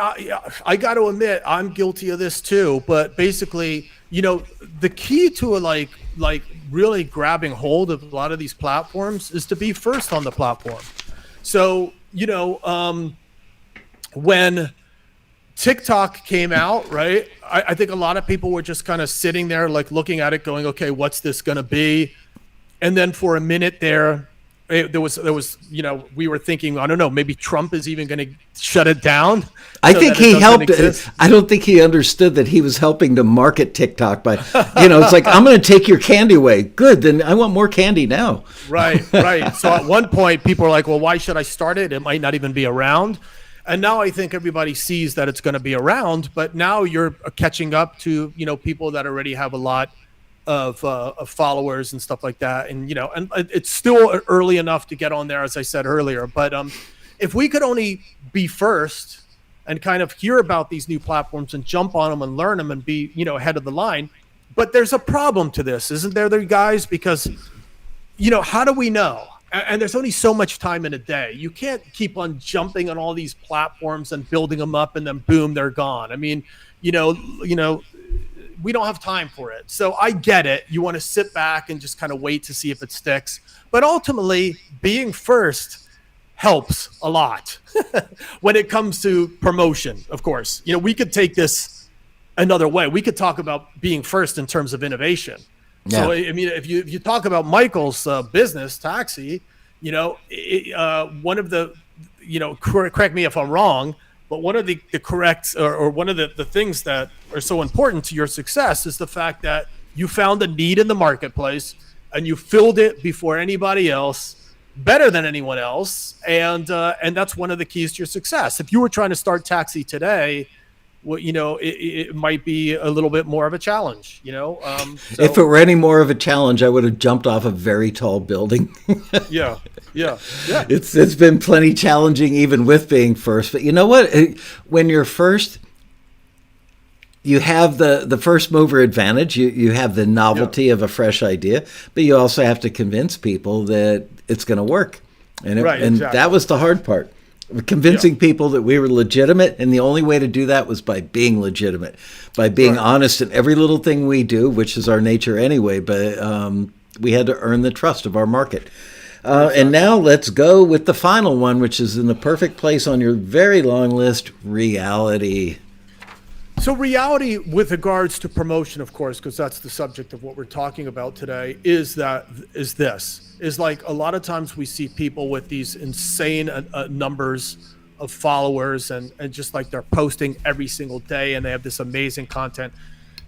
I got to admit, I'm guilty of this too. But basically, the key to like really grabbing hold of a lot of these platforms is to be first on the platform. So, when TikTok came out, right? I think a lot of people were just kind of sitting there, like looking at it, going, "Okay, what's this going to be?" And then for a minute there was, we were thinking, I don't know, maybe Trump is even going to shut it down. I think he helped. I don't think he understood that he was helping to market TikTok by, it's like, I'm going to take your candy away. Good, then I want more candy now. Right. So at one point, people are like, well, why should I start it? It might not even be around. And now I think everybody sees that it's going to be around, but now you're catching up to, people that already have a lot of followers and stuff like that. And, and it's still early enough to get on there, as I said earlier. But if we could only be first and kind of hear about these new platforms and jump on them and learn them and be, ahead of the line. But there's a problem to this, isn't there, guys? Because, how do we know? And there's only so much time in a day. You can't keep on jumping on all these platforms and building them up and then boom, they're gone. I mean, we don't have time for it. So I get it. You want to sit back and just kind of wait to see if it sticks. But ultimately, being first helps a lot when it comes to promotion, of course. We could take this another way. We could talk about being first in terms of innovation. Yeah. So, I mean, if you talk about Michael's business, Taxi, one of the, correct me if I'm wrong, but one of the correct or one of the things that are so important to your success is the fact that you found a need in the marketplace and you filled it before anybody else, better than anyone else. And that's one of the keys to your success. If you were trying to start Taxi today, well, it might be a little bit more of a challenge, So, if it were any more of a challenge, I would have jumped off a very tall building. Yeah. It's been plenty challenging even with being first. But you know what? When you're first, you have the first mover advantage. You have the novelty of a fresh idea, but you also have to convince people that it's going to work. And Exactly. that was the hard part. Convincing people that we were legitimate, and the only way to do that was by being legitimate, by being honest in every little thing we do, which is our nature anyway. But we had to earn the trust of our market. And now let's go with the final one, which is in the perfect place on your very long list: reality. So reality with regards to promotion, of course, because that's the subject of what we're talking about today, is like a lot of times we see people with these insane numbers of followers and just like they're posting every single day and they have this amazing content.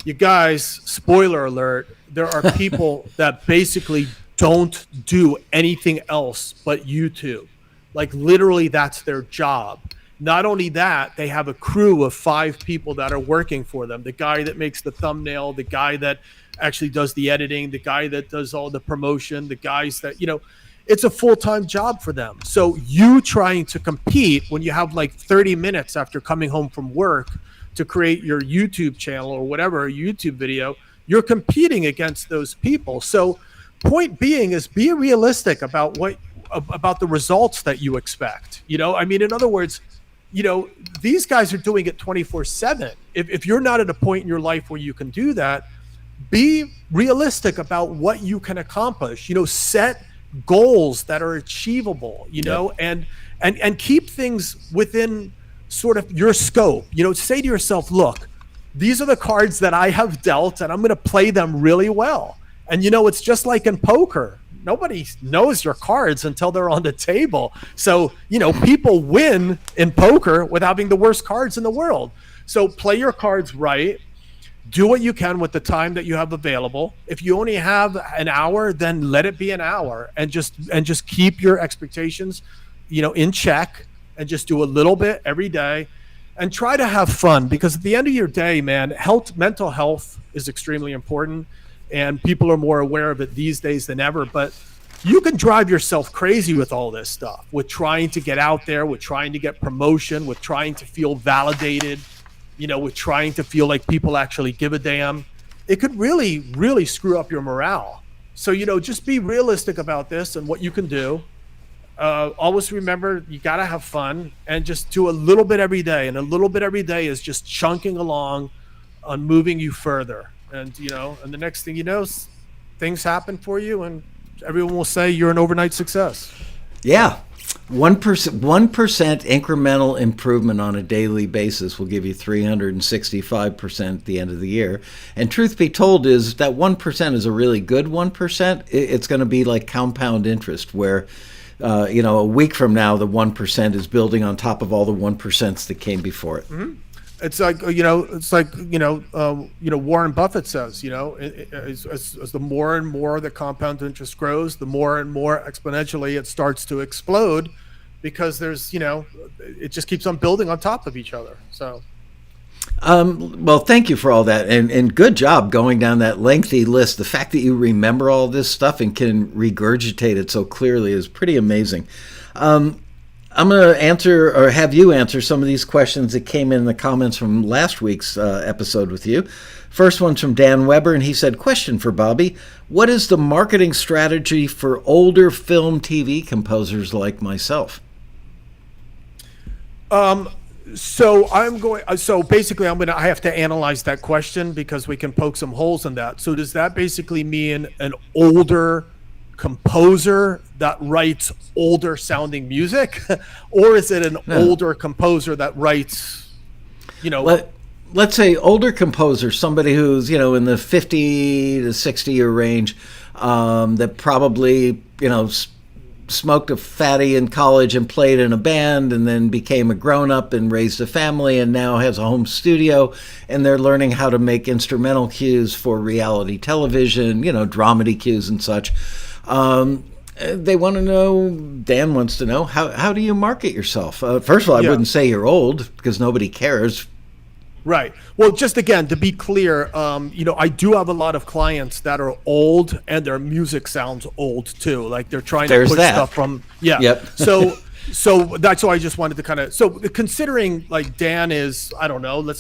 You guys, spoiler alert, there are people that basically don't do anything else but YouTube. Like literally that's their job. Not only that, they have a crew of 5 people that are working for them. The guy that makes the thumbnail, the guy that actually does the editing, the guy that does all the promotion, the guys that, it's a full-time job for them. So you trying to compete when you have like 30 minutes after coming home from work to create your YouTube channel or whatever, a YouTube video, you're competing against those people. So point being is be realistic about the results that you expect. In other words, these guys are doing it 24/7. If you're not at a point in your life where you can do that, be realistic about what you can accomplish. Set goals that are achievable, and keep things within sort of your scope. Say to yourself, look, these are the cards that I have dealt and I'm going to play them really well. And it's just like in poker. Nobody knows your cards until they're on the table. So, people win in poker with having the worst cards in the world. So play your cards right. Do what you can with the time that you have available. If you only have an hour, then let it be an hour and just keep your expectations, in check and just do a little bit every day and try to have fun, because at the end of your day, man, mental health is extremely important. And people are more aware of it these days than ever. But you can drive yourself crazy with all this stuff, with trying to get out there, with trying to get promotion, with trying to feel validated, with trying to feel like people actually give a damn. It could really, really screw up your morale. So, just be realistic about this and what you can do. Always remember, you got to have fun and just do a little bit every day. And a little bit every day is just chunking along on moving you further. And, and the next thing you know, things happen for you and everyone will say you're an overnight success. Yeah. 1% incremental improvement on a daily basis will give you 365% at the end of the year. And truth be told is that 1% is a really good 1%. It's going to be like compound interest where, a week from now, the 1% is building on top of all the 1% that came before it. Mm-hmm. It's like, Warren Buffett says, as the more and more the compound interest grows, the more and more exponentially it starts to explode, because there's, it just keeps on building on top of each other. So. Well, thank you for all that. And good job going down that lengthy list. The fact that you remember all this stuff and can regurgitate it so clearly is pretty amazing. I'm going to answer or have you answer some of these questions that came in the comments from last week's episode with you. First one's from Dan Weber, and he said, question for Bobby. What is the marketing strategy for older film TV composers like myself? So basically I have to analyze that question because we can poke some holes in that. So does that basically mean an older composer that writes older sounding music, or is it an older composer that writes, let's say older composer, somebody who's, in the 50 to 60 year range, that probably, smoked a fatty in college and played in a band and then became a grown-up and raised a family and now has a home studio, and they're learning how to make instrumental cues for reality television, dramedy cues and such. They want to know, Dan wants to know, how do you market yourself? First of all, I wouldn't say you're old because nobody cares. Right. Well, just again, to be clear, I do have a lot of clients that are old and their music sounds old too. Like they're trying to push stuff from, Yep. So, So that's why I just wanted to kind of, so considering like Dan is, I don't know,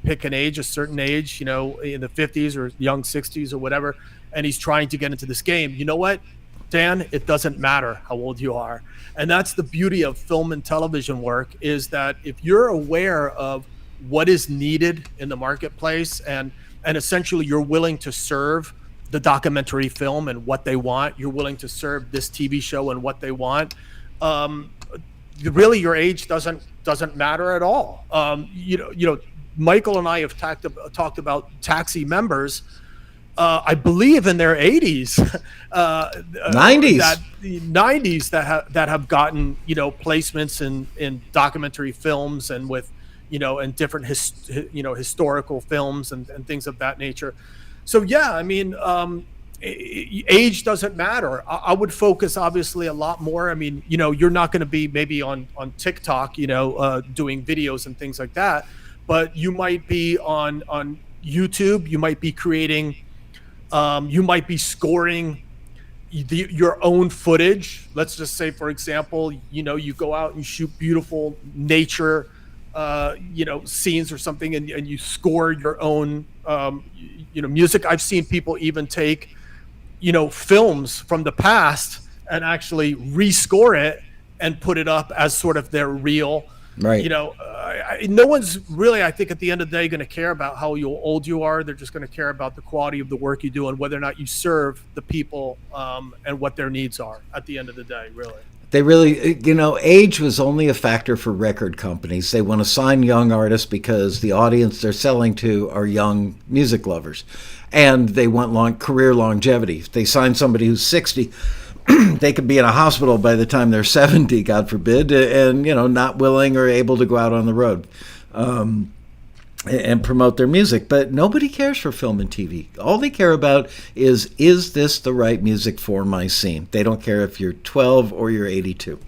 pick an age, a certain age, you know, in the 50s or young 60s or whatever, and he's trying to get into this game. You know what, Dan, it doesn't matter how old you are. And that's the beauty of film and television work, is that if you're aware of what is needed in the marketplace, and essentially you're willing to serve the documentary film and what they want, you're willing to serve this TV show and what they want, really your age doesn't matter at all. Michael and I have talked about Taxi members, I believe in their 80s, 90s that have gotten, you know, placements in documentary films and with, you know, and different historical films and things of that nature. So yeah, I mean, age doesn't matter. I would focus obviously a lot more. I mean, you know, you're not going to be maybe on TikTok, you know, doing videos and things like that, but you might be on YouTube. You might be creating, you might be scoring your own footage. Let's just say, for example, you know, you go out and shoot beautiful nature, you know, scenes or something, and you score your own, you know, music. I've seen people even take, you know, films from the past and actually rescore it and put it up as sort of their real, right. You know, no one's really, I think at the end of the day, going to care about how old you are. They're just going to care about the quality of the work you do and whether or not you serve the people, and what their needs are at the end of the day, really. They really, you know, age was only a factor for record companies. They want to sign young artists because the audience they're selling to are young music lovers, and they want career longevity. If they sign somebody who's 60, they could be in a hospital by the time they're 70, God forbid, and, you know, not willing or able to go out on the road and promote their music. But nobody cares for film and TV. All they care about is this the right music for my scene? They don't care if you're 12 or you're 82.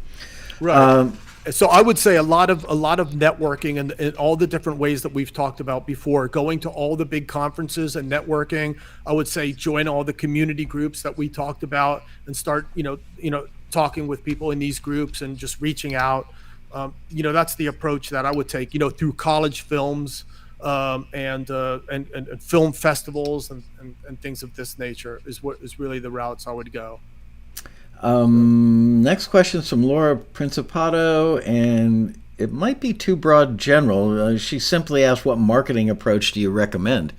Right. So I would say a lot of networking and all the different ways that we've talked about before, going to all the big conferences and networking. I would say join all the community groups that we talked about and start, you know, talking with people in these groups and just reaching out. You know, that's the approach that I would take, you know, through college films, and film festivals and things of this nature is really the routes I would go. Next question is from Laura Principato, and it might be too broad general. She simply asked, what marketing approach do you recommend?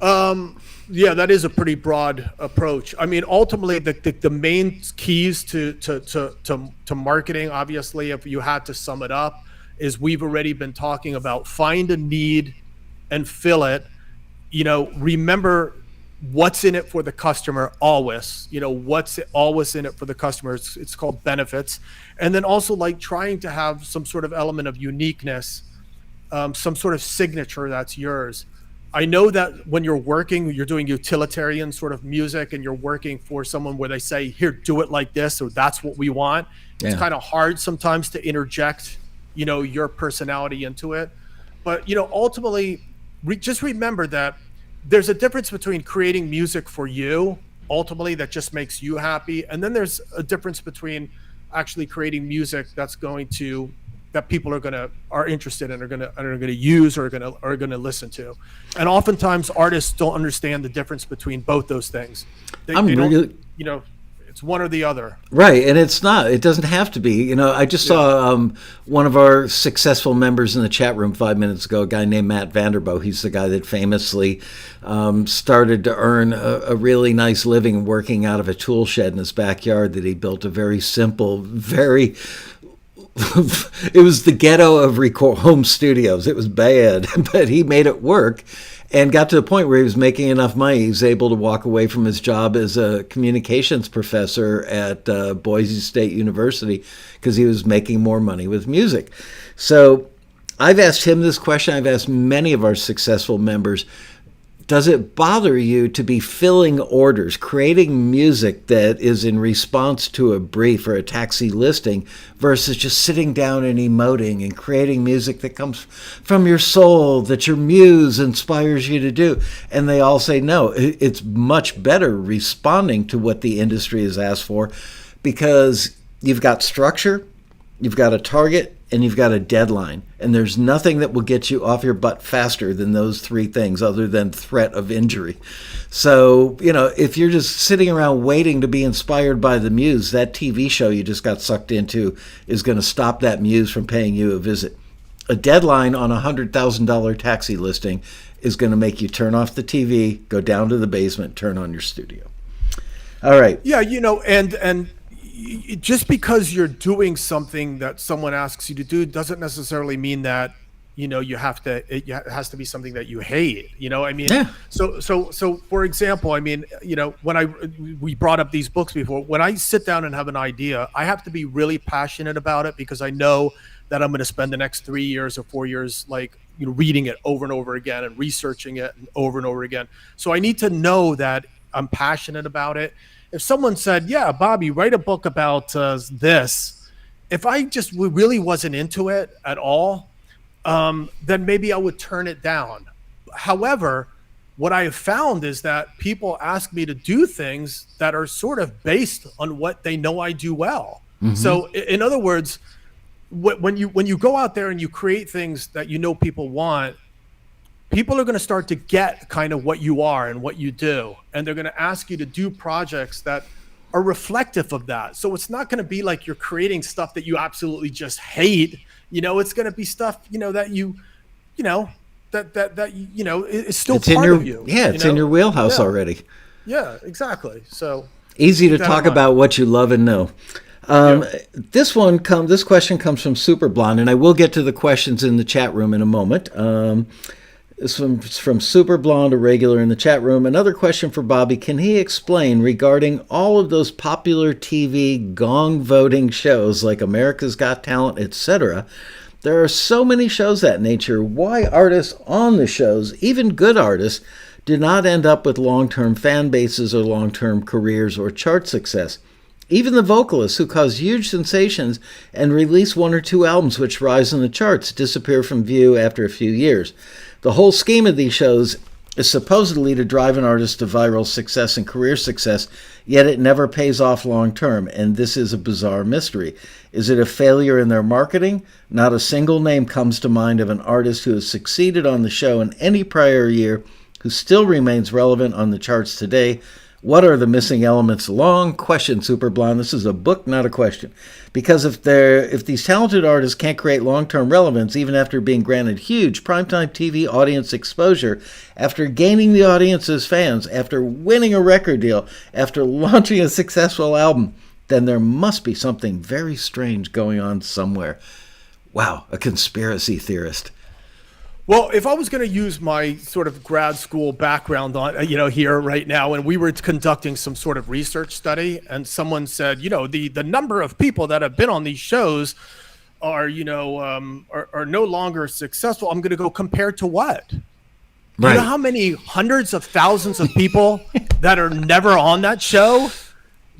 Yeah, that is a pretty broad approach. I mean, ultimately, the main keys to marketing, obviously, if you had to sum it up, is we've already been talking about find a need and fill it. You know, remember what's in it for the customer always. You know, what's always in it for the customer. It's called benefits. And then also like trying to have some sort of element of uniqueness, some sort of signature that's yours. I know that when you're working, you're doing utilitarian sort of music and you're working for someone where they say, here, do it like this, or that's what we want. Yeah. It's kind of hard sometimes to interject, you know, your personality into it. But, you know, ultimately, just remember that there's a difference between creating music for you, ultimately, that just makes you happy. And then there's a difference between actually creating music that's going to, that people are interested in, are gonna use, or are gonna listen to. And oftentimes artists don't understand the difference between both those things. They don't, you know, it's one or the other. Right, and it doesn't have to be. You know, I just saw one of our successful members in the chat room 5 minutes ago, a guy named Matt Vanderbo. He's the guy that famously started to earn a really nice living working out of a tool shed in his backyard that he built a very simple, very... it was the ghetto of home studios. It was bad, but he made it work. And got to the point where he was making enough money. He was able to walk away from his job as a communications professor at Boise State University because he was making more money with music. So I've asked him this question. I've asked many of our successful members, does it bother you to be filling orders, creating music that is in response to a brief or a taxi listing versus just sitting down and emoting and creating music that comes from your soul, that your muse inspires you to do? And they all say, no, it's much better responding to what the industry has asked for, because you've got structure, you've got a target, and you've got a deadline. And there's nothing that will get you off your butt faster than those three things other than threat of injury. So, if you're just sitting around waiting to be inspired by the muse, that TV show you just got sucked into is going to stop that muse from paying you a visit. A deadline on a $100,000 taxi listing is going to make you turn off the TV, go down to the basement, turn on your studio. All right. Yeah, and just because you're doing something that someone asks you to do doesn't necessarily mean that it has to be something that you hate. Yeah. So for example, when we brought up these books before, when I sit down and have an idea, I have to be really passionate about it, because I know that I'm going to spend the next 3 years or 4 years reading it over and over again and researching it over and over again. So I need to know that I'm passionate about it. If someone said, yeah, Bobby, write a book about this, if I just really wasn't into it at all, then maybe I would turn it down. However, what I have found is that people ask me to do things that are sort of based on what they know I do well. Mm-hmm. So in other words, when you go out there and you create things that people want, people are going to start to get kind of what you are and what you do, and they're going to ask you to do projects that are reflective of that. So it's not going to be like you're creating stuff that you absolutely just hate. It's going to be stuff that it's still part of you. Yeah, it's in your wheelhouse already. Yeah, exactly. So easy to talk about what you love and know. This question comes from Super Blonde, and I will get to the questions in the chat room in a moment. This one's from Super Blonde, a regular in the chat room. Another question for Bobby. Can he explain regarding all of those popular TV gong voting shows like America's Got Talent, etc.? There are so many shows that nature. Why artists on the shows, even good artists, do not end up with long-term fan bases or long-term careers or chart success? Even the vocalists who cause huge sensations and release 1 or 2 albums which rise in the charts disappear from view after a few years. The whole scheme of these shows is supposedly to drive an artist to viral success and career success, yet it never pays off long term, and this is a bizarre mystery. Is it a failure in their marketing? Not a single name comes to mind of an artist who has succeeded on the show in any prior year who still remains relevant on the charts today. What are the missing elements? Long question, Super Blonde. This is a book, not a question. Because if these talented artists can't create long-term relevance, even after being granted huge primetime TV audience exposure, after gaining the audience's fans, after winning a record deal, after launching a successful album, then there must be something very strange going on somewhere. Wow, a conspiracy theorist. Well, if I was going to use my sort of grad school background on, here right now, and we were conducting some sort of research study, and someone said, the number of people that have been on these shows are no longer successful. I'm going to go compared to what? Right. You know how many hundreds of thousands of people that are never on that show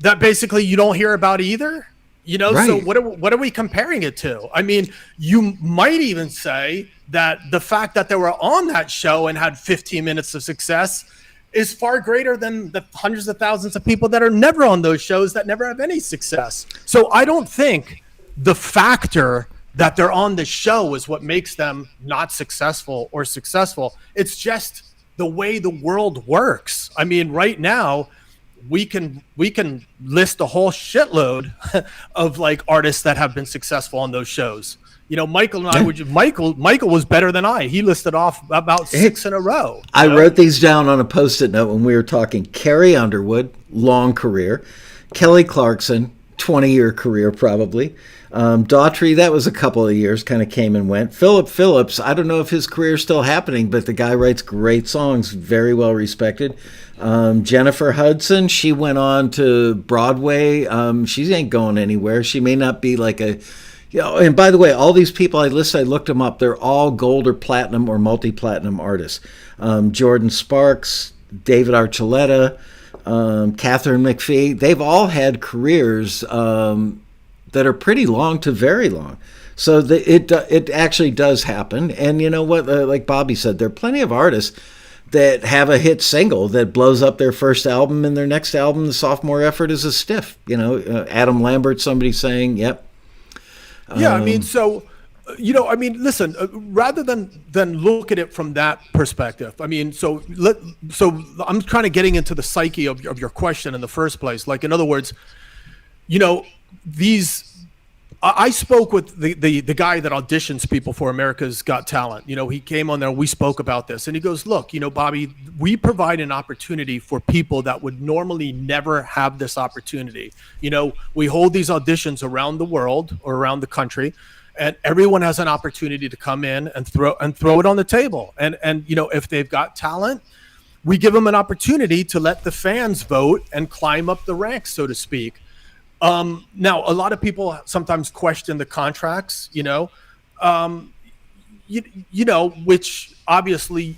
that basically you don't hear about either? Right. So what are we comparing it to? I mean, you might even say that the fact that they were on that show and had 15 minutes of success is far greater than the hundreds of thousands of people that are never on those shows that never have any success. So I don't think the factor that they're on the show is what makes them not successful or successful. It's just the way the world works. I mean, right now, we can list a whole shitload of artists that have been successful on those shows. Michael and I Michael was better than I. He listed off about 6 in a row. I wrote these down on a Post-it note when we were talking. Carrie Underwood, long career. Kelly Clarkson, 20-year career probably. Daughtry, that was a couple of years, kind of came and went. Philip Phillips, I don't know if his career's still happening, but the guy writes great songs, very well respected. Jennifer Hudson, she went on to Broadway. She ain't going anywhere. She may not be like a... and by the way, all these people I listed, I looked them up. They're all gold or platinum or multi-platinum artists. Jordan Sparks, David Archuleta, Catherine McPhee. They've all had careers that are pretty long to very long. So it actually does happen. And you know what? Like Bobby said, there are plenty of artists that have a hit single that blows up their first album, and their next album, the sophomore effort, is a stiff. Adam Lambert, somebody saying, "Yep." Yeah, I mean, so, listen, rather than look at it from that perspective, I mean, so I'm kind of getting into the psyche of your question in the first place. Like, in other words, I spoke with the guy that auditions people for America's Got Talent. He came on there, we spoke about this, and he goes, look, Bobby, we provide an opportunity for people that would normally never have this opportunity. We hold these auditions around the world or around the country, and everyone has an opportunity to come in and throw it on the table. And if they've got talent, we give them an opportunity to let the fans vote and climb up the ranks, so to speak. Now, a lot of people sometimes question the contracts, which obviously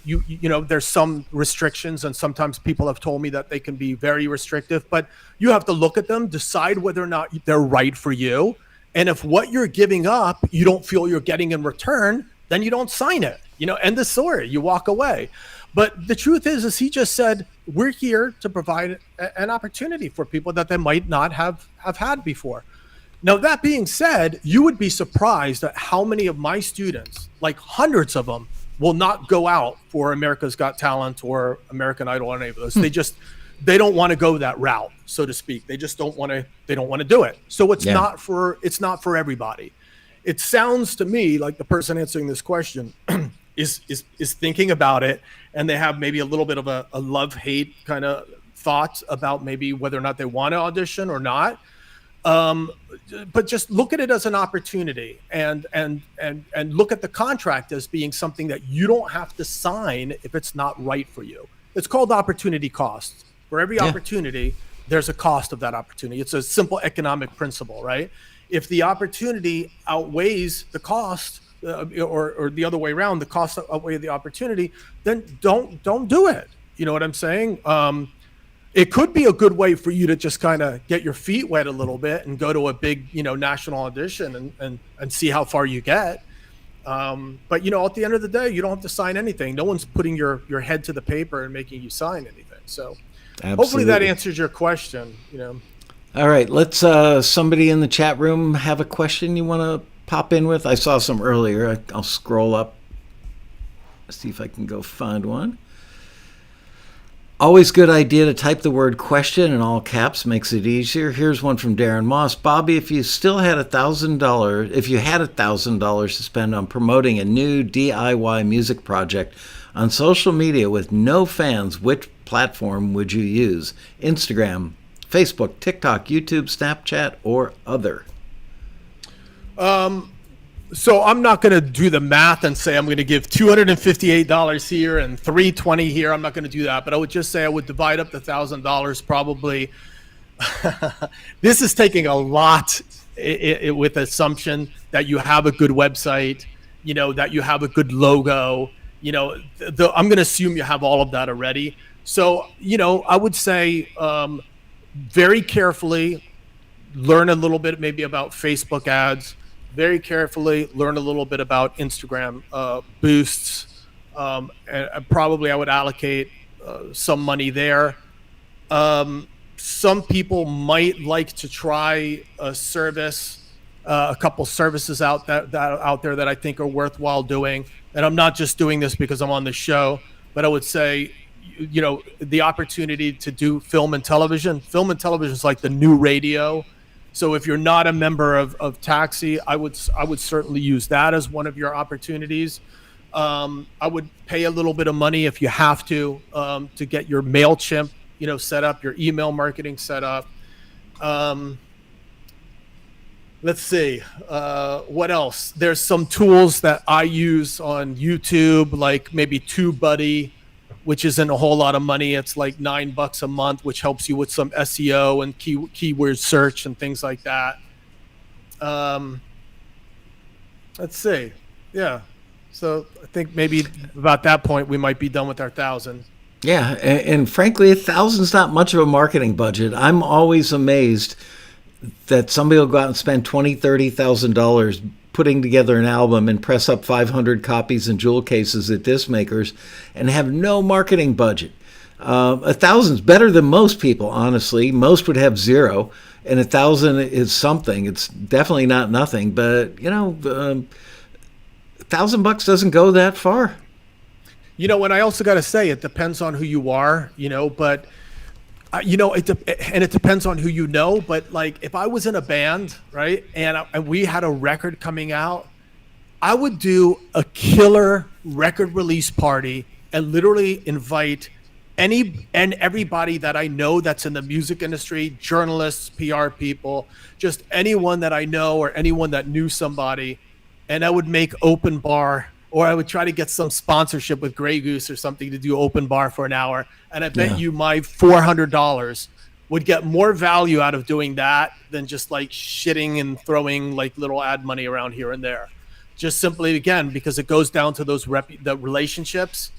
there's some restrictions, and sometimes people have told me that they can be very restrictive, but you have to look at them, decide whether or not they're right for you. And if what you're giving up, you don't feel you're getting in return, then you don't sign it, end of story, you walk away. But the truth is he just said, we're here to provide an opportunity for people that they might not have had before. Now, that being said, you would be surprised at how many of my students, like hundreds of them, will not go out for America's Got Talent or American Idol or any of those. They don't want to go that route, so to speak. They just don't want to do it. So it's not for everybody. It sounds to me like the person answering this question is thinking about it, and they have maybe a little bit of a love-hate kind of thought about maybe whether or not they want to audition or not. But just look at it as an opportunity, and look at the contract as being something that you don't have to sign if it's not right for you. It's called opportunity cost. For every opportunity, there's a cost of that opportunity. It's a simple economic principle, right? If the opportunity outweighs the cost, or the other way around, the cost outweigh the opportunity, then don't do it. You know what I'm saying? It could be a good way for you to just kind of get your feet wet a little bit and go to a big, national audition and see how far you get. But at the end of the day, you don't have to sign anything. No one's putting your head to the paper and making you sign anything. So hopefully that answers your question. All right, let's somebody in the chat room have a question you want to pop in with. I saw some earlier. I'll scroll up, see if I can go find one. Always good idea to type the word question in all caps, makes it easier. Here's one from Darren Moss. Bobby, if you had $1,000 to spend on promoting a new DIY music project on social media with no fans, which platform would you use? Instagram, Facebook, TikTok, YouTube, Snapchat, or other? So I'm not going to do the math and say I'm going to give $258 here and $320 here. I'm not going to do that, but I would just say I would divide up the $1,000 probably. This is taking a lot with assumption that you have a good website, that you have a good logo, I'm going to assume you have all of that already. So, I would say very carefully learn a little bit maybe about Facebook ads. Very carefully learn a little bit about Instagram boosts, and probably I would allocate some money there. Some people might like to try a service, a couple services out there that I think are worthwhile doing. And I'm not just doing this because I'm on the show, but I would say, the opportunity to do film and television. Film and television is like the new radio. So if you're not a member of Taxi, I would certainly use that as one of your opportunities. I would pay a little bit of money if you have to get your MailChimp, set up, your email marketing set up. Let's see, what else? There's some tools that I use on YouTube, like maybe TubeBuddy, which isn't a whole lot of money. It's like $9 a month, which helps you with some SEO and keyword search and things like that. Let's see. Yeah. So I think maybe about that point, we might be done with our 1,000. Yeah. And frankly, 1,000 is not much of a marketing budget. I'm always amazed that somebody will go out and spend $20,000, $30,000 putting together an album and press up 500 copies in jewel cases at disc makers and have no marketing budget. 1,000's better than most people, honestly. Most would have zero, and 1,000 is something. It's definitely not nothing, but $1,000 doesn't go that far. And I also got to say, it depends on who you are, but it depends on who you know. But like, if I was in a band, right, and we had a record coming out, I would do a killer record release party and literally invite everybody that I know that's in the music industry, journalists, PR people, just anyone that I know or anyone that knew somebody, and I would make open bar, or I would try to get some sponsorship with Grey Goose or something to do open bar for an hour. And I bet you my $400 would get more value out of doing that than just like shitting and throwing like little ad money around here and there. Just simply, again, because it goes down to those the relationships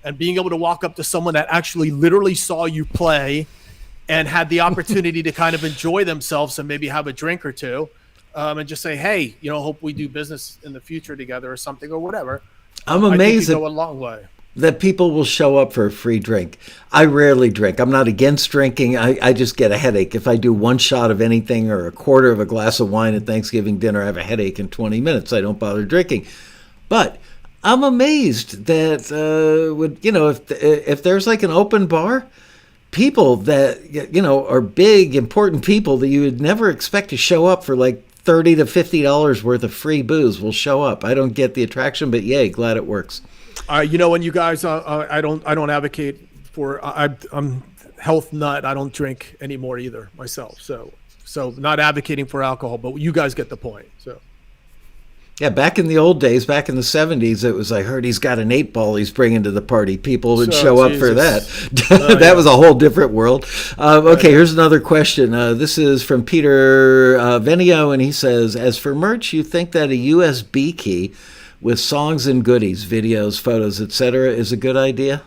and being able to walk up to someone that actually literally saw you play and had the opportunity to kind of enjoy themselves and maybe have a drink or two. And just say, hey, hope we do business in the future together or something or whatever. I'm amazed I think you go a long way. That people will show up for a free drink. I rarely drink. I'm not against drinking. I just get a headache. If I do one shot of anything or a quarter of a glass of wine at Thanksgiving dinner, I have a headache in 20 minutes. I don't bother drinking. But I'm amazed that, if there's like an open bar, people that, are big, important people that you would never expect to show up for like $30 to $50 worth of free booze will show up. I don't get the attraction, but yay, glad it works. And you guys, I don't advocate for. I'm health nut. I don't drink anymore either myself. So not advocating for alcohol, but you guys get the point. So. Yeah, back in the old days, back in the 70s, it was, I heard he's got an 8-ball he's bringing to the party. People would show up for that. That was a whole different world. Okay, here's another question. This is from Peter Venio, and he says, as for merch, you think that a USB key with songs and goodies, videos, photos, etc. is a good idea?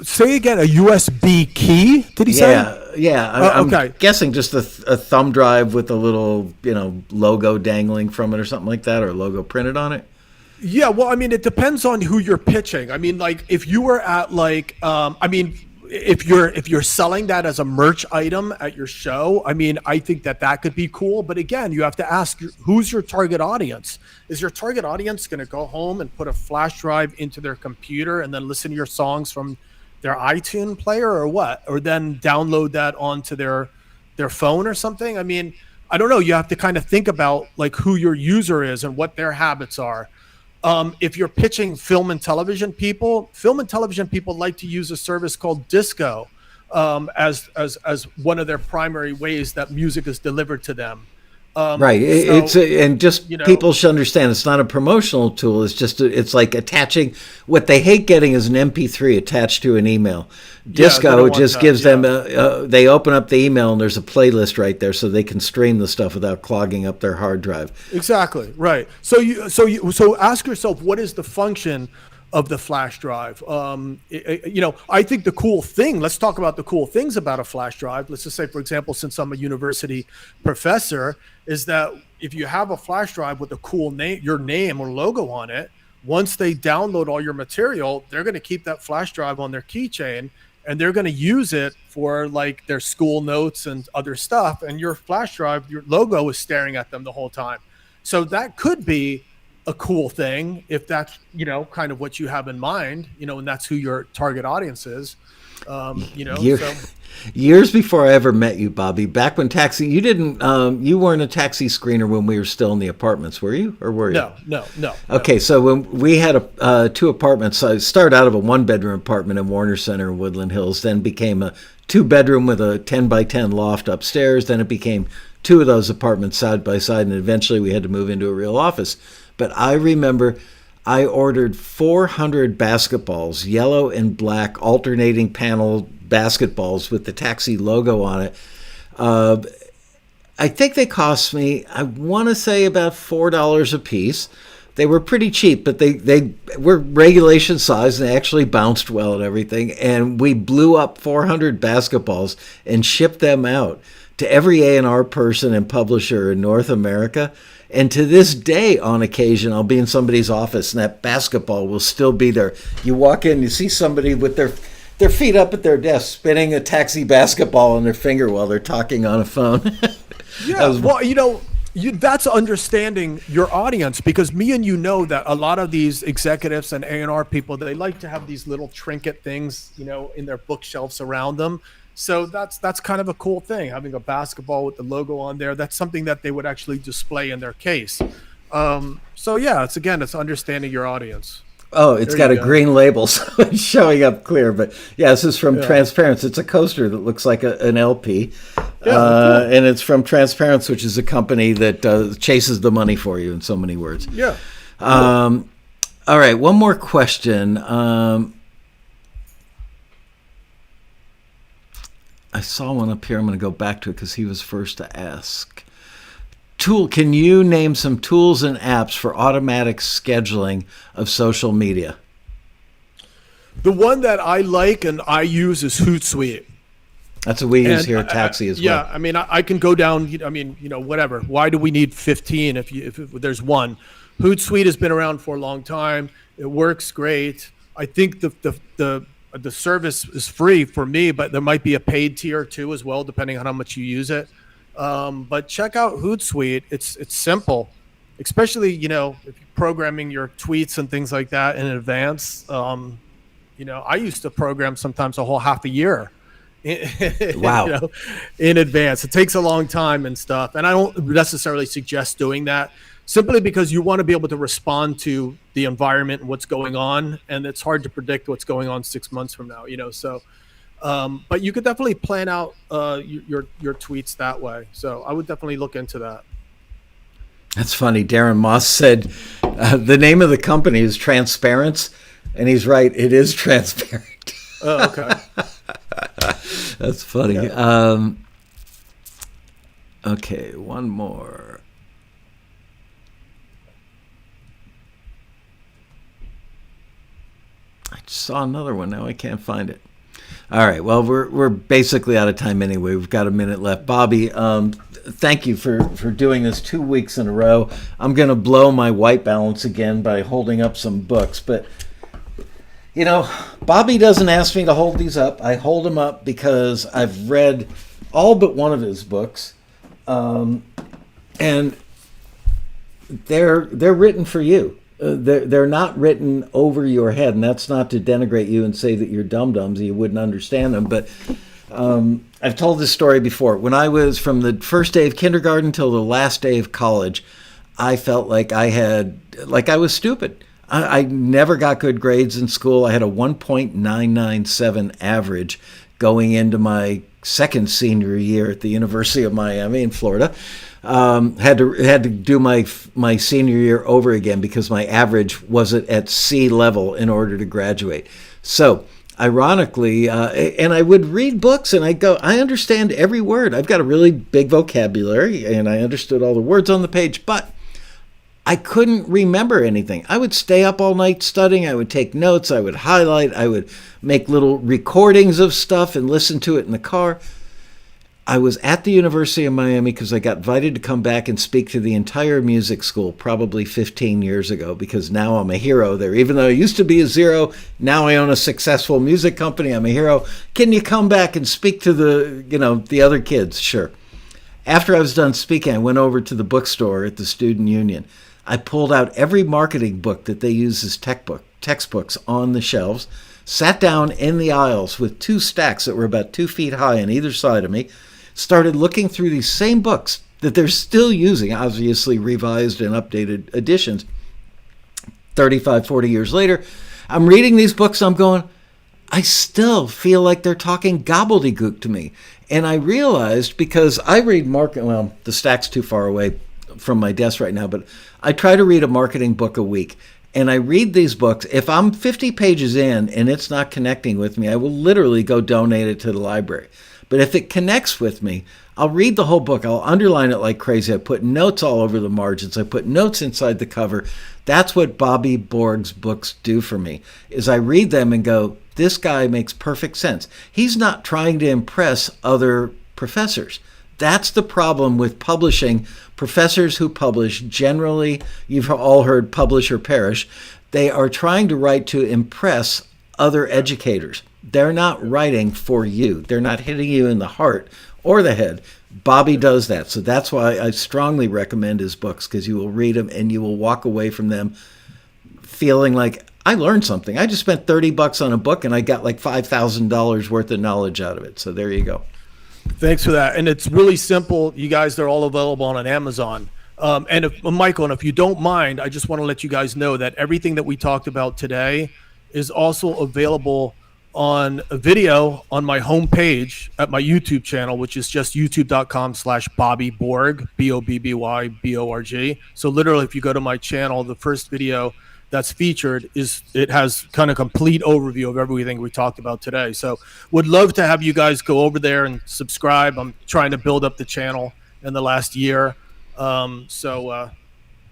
Say again, a USB key, did he say? Yeah. I'm guessing just a thumb drive with a little, logo dangling from it or something like that, or a logo printed on it. Yeah, well, it depends on who you're pitching. Like if you were at if you're selling that as a merch item at your show, I think that could be cool. But again, you have to ask, who's your target audience? Is your target audience going to go home and put a flash drive into their computer and then listen to your songs from their iTunes player or what? Or then download that onto their phone or something? I don't know. You have to kind of think about like who your user is and what their habits are. If you're pitching film and television people like to use a service called Disco as one of their primary ways that music is delivered to them. Right. People should understand it's not a promotional tool. It's just it's like attaching. What they hate getting is an MP3 attached to an email. Disco just gives them. They open up the email and there's a playlist right there, so they can stream the stuff without clogging up their hard drive. Exactly. Right. So ask yourself, what is the function of the flash drive? I think the cool thing, let's talk about the cool things about a flash drive. Let's just say, for example, since I'm a university professor, is that if you have a flash drive with a cool name, your name or logo on it, once they download all your material, they're going to keep that flash drive on their keychain and they're going to use it for like their school notes and other stuff. And your flash drive, your logo is staring at them the whole time. So that could be a cool thing if that's kind of what you have in mind, and that's who your target audience is. Years before I ever met you, Bobby, back when you weren't a taxi screener when we were still in the apartments, were you? Or were you? No. Okay, so when we had two apartments, I started out of a 1-bedroom apartment in Warner Center in Woodland Hills, then became a 2-bedroom with a 10-by-10 loft upstairs. Then it became 2 of those apartments side by side, and eventually we had to move into a real office. But I remember I ordered 400 basketballs, yellow and black, alternating panel basketballs with the taxi logo on it. I think they cost me, I want to say about $4 a piece. They were pretty cheap, but they were regulation size and they actually bounced well and everything. And we blew up 400 basketballs and shipped them out to every A&R person and publisher in North America. And to this day, on occasion, I'll be in somebody's office and that basketball will still be there. You walk in, you see somebody with their feet up at their desk spinning a taxi basketball on their finger while they're talking on a phone. Yeah, well, that's understanding your audience, because me and you know that a lot of these executives and A&R people, they like to have these little trinket things, in their bookshelves around them. So that's kind of a cool thing, having a basketball with the logo on there. That's something that they would actually display in their case. So yeah, it's understanding your audience. Oh, it's got a green label, so it's showing up clear. But yeah, this is from Transparence. It's a coaster that looks like an LP. Cool. And it's from Transparence, which is a company that chases the money for you, in so many words. Yeah. All right, one more question. I saw one up here. I'm going to go back to it because he was first to ask. Can you name some tools and apps for automatic scheduling of social media? The one that I like and I use is Hootsuite. That's what we use here at Taxi as well. Yeah, I mean, I can go down, whatever. Why do we need 15 if there's one? Hootsuite has been around for a long time. It works great. I think the service is free for me, but there might be a paid tier too as well, depending on how much you use it. But check out Hootsuite. It's simple, especially, if you're programming your tweets and things like that in advance. I used to program sometimes a whole half a year. Wow. In advance. It takes a long time and stuff. And I don't necessarily suggest doing that, simply because you want to be able to respond to the environment and what's going on. And it's hard to predict what's going on 6 months from now, so, but you could definitely plan out your tweets that way. So I would definitely look into that. That's funny. Darren Moss said the name of the company is Transparence. And he's right. It is transparent. Oh, okay. That's funny. Yeah. Okay, one more. I just saw another one. Now I can't find it. All right. Well, we're basically out of time anyway. We've got a minute left. Bobby, thank you for doing this 2 weeks in a row. I'm going to blow my white balance again by holding up some books, but Bobby doesn't ask me to hold these up. I hold them up because I've read all but one of his books, and they're written for you. They're not written over your head, and that's not to denigrate you and say that you're dum-dums, you wouldn't understand them. But I've told this story before. When I was from the first day of kindergarten till the last day of college, I felt like I was stupid. I never got good grades in school. I had a 1.997 average going into my second senior year at the University of Miami in Florida. Had to do my senior year over again because my average wasn't at C level in order to graduate. So ironically, and I would read books and I'd go, I understand every word. I've got a really big vocabulary and I understood all the words on the page, but I couldn't remember anything. I would stay up all night studying. I would take notes. I would highlight. I would make little recordings of stuff and listen to it in the car. I was at the University of Miami because I got invited to come back and speak to the entire music school probably 15 years ago, because now I'm a hero there. Even though I used to be a zero, now I own a successful music company. I'm a hero. Can you come back and speak to the other kids? Sure. After I was done speaking, I went over to the bookstore at the Student Union. I pulled out every marketing book that they use as textbooks on the shelves, sat down in the aisles with two stacks that were about 2 feet high on either side of me, started looking through these same books that they're still using, obviously revised and updated editions. 35, 40 years later, I'm reading these books, I'm going, I still feel like they're talking gobbledygook to me. And I realized, because I read the stack's too far away from my desk right now, but I try to read a marketing book a week. And I read these books. If I'm 50 pages in and it's not connecting with me, I will literally go donate it to the library. But if it connects with me, I'll read the whole book. I'll underline it like crazy. I put notes all over the margins. I put notes inside the cover. That's what Bobby Borg's books do for me, is I read them and go, this guy makes perfect sense. He's not trying to impress other professors. That's the problem with publishing. Professors who publish, generally, you've all heard publish or perish, they are trying to write to impress other educators. They're not writing for you. They're not hitting you in the heart or the head. Bobby does that. So that's why I strongly recommend his books, because you will read them and you will walk away from them feeling like, I learned something. I just spent $30 on a book and I got like $5,000 worth of knowledge out of it. So there you go. Thanks for that. And it's really simple. You guys, they're all available on Amazon. And if, Michael, and if you don't mind, I just want to let you guys know that everything that we talked about today is also available on a video on my homepage at my YouTube channel, which is just youtube.com/Bobby Borg, BOBBYBORG. So literally, if you go to my channel, the first video that's featured it has kind of complete overview of everything we talked about today. So would love to have you guys go over there and subscribe. I'm trying to build up the channel in the last year. So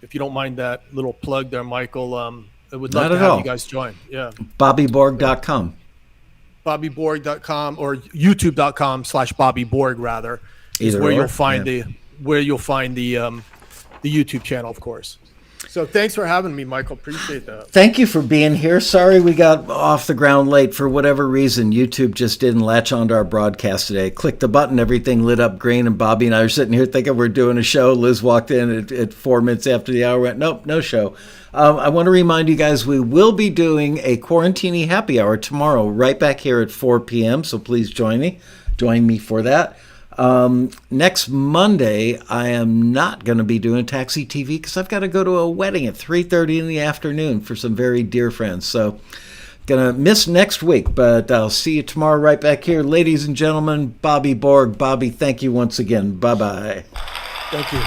if you don't mind that little plug there, Michael, I would love to have you guys join. Yeah. BobbyBorg.com. BobbyBorg.com or youtube.com/Bobby Borg rather is where you'll find the YouTube channel, of course. So thanks for having me, Michael. Appreciate that. Thank you for being here. Sorry we got off the ground late. For whatever reason, YouTube just didn't latch onto our broadcast today. Clicked the button, everything lit up green, and Bobby and I are sitting here thinking we're doing a show. Liz walked in at 4 minutes after the hour, went, nope, no show. I want to remind you guys we will be doing a Quarantini happy hour tomorrow right back here at 4 p.m., so please join me for that. Next Monday, I am not going to be doing Taxi TV because I've got to go to a wedding at 3:30 in the afternoon for some very dear friends. So, going to miss next week, but I'll see you tomorrow right back here. Ladies and gentlemen, Bobby Borg. Bobby, thank you once again. Bye-bye. Thank you.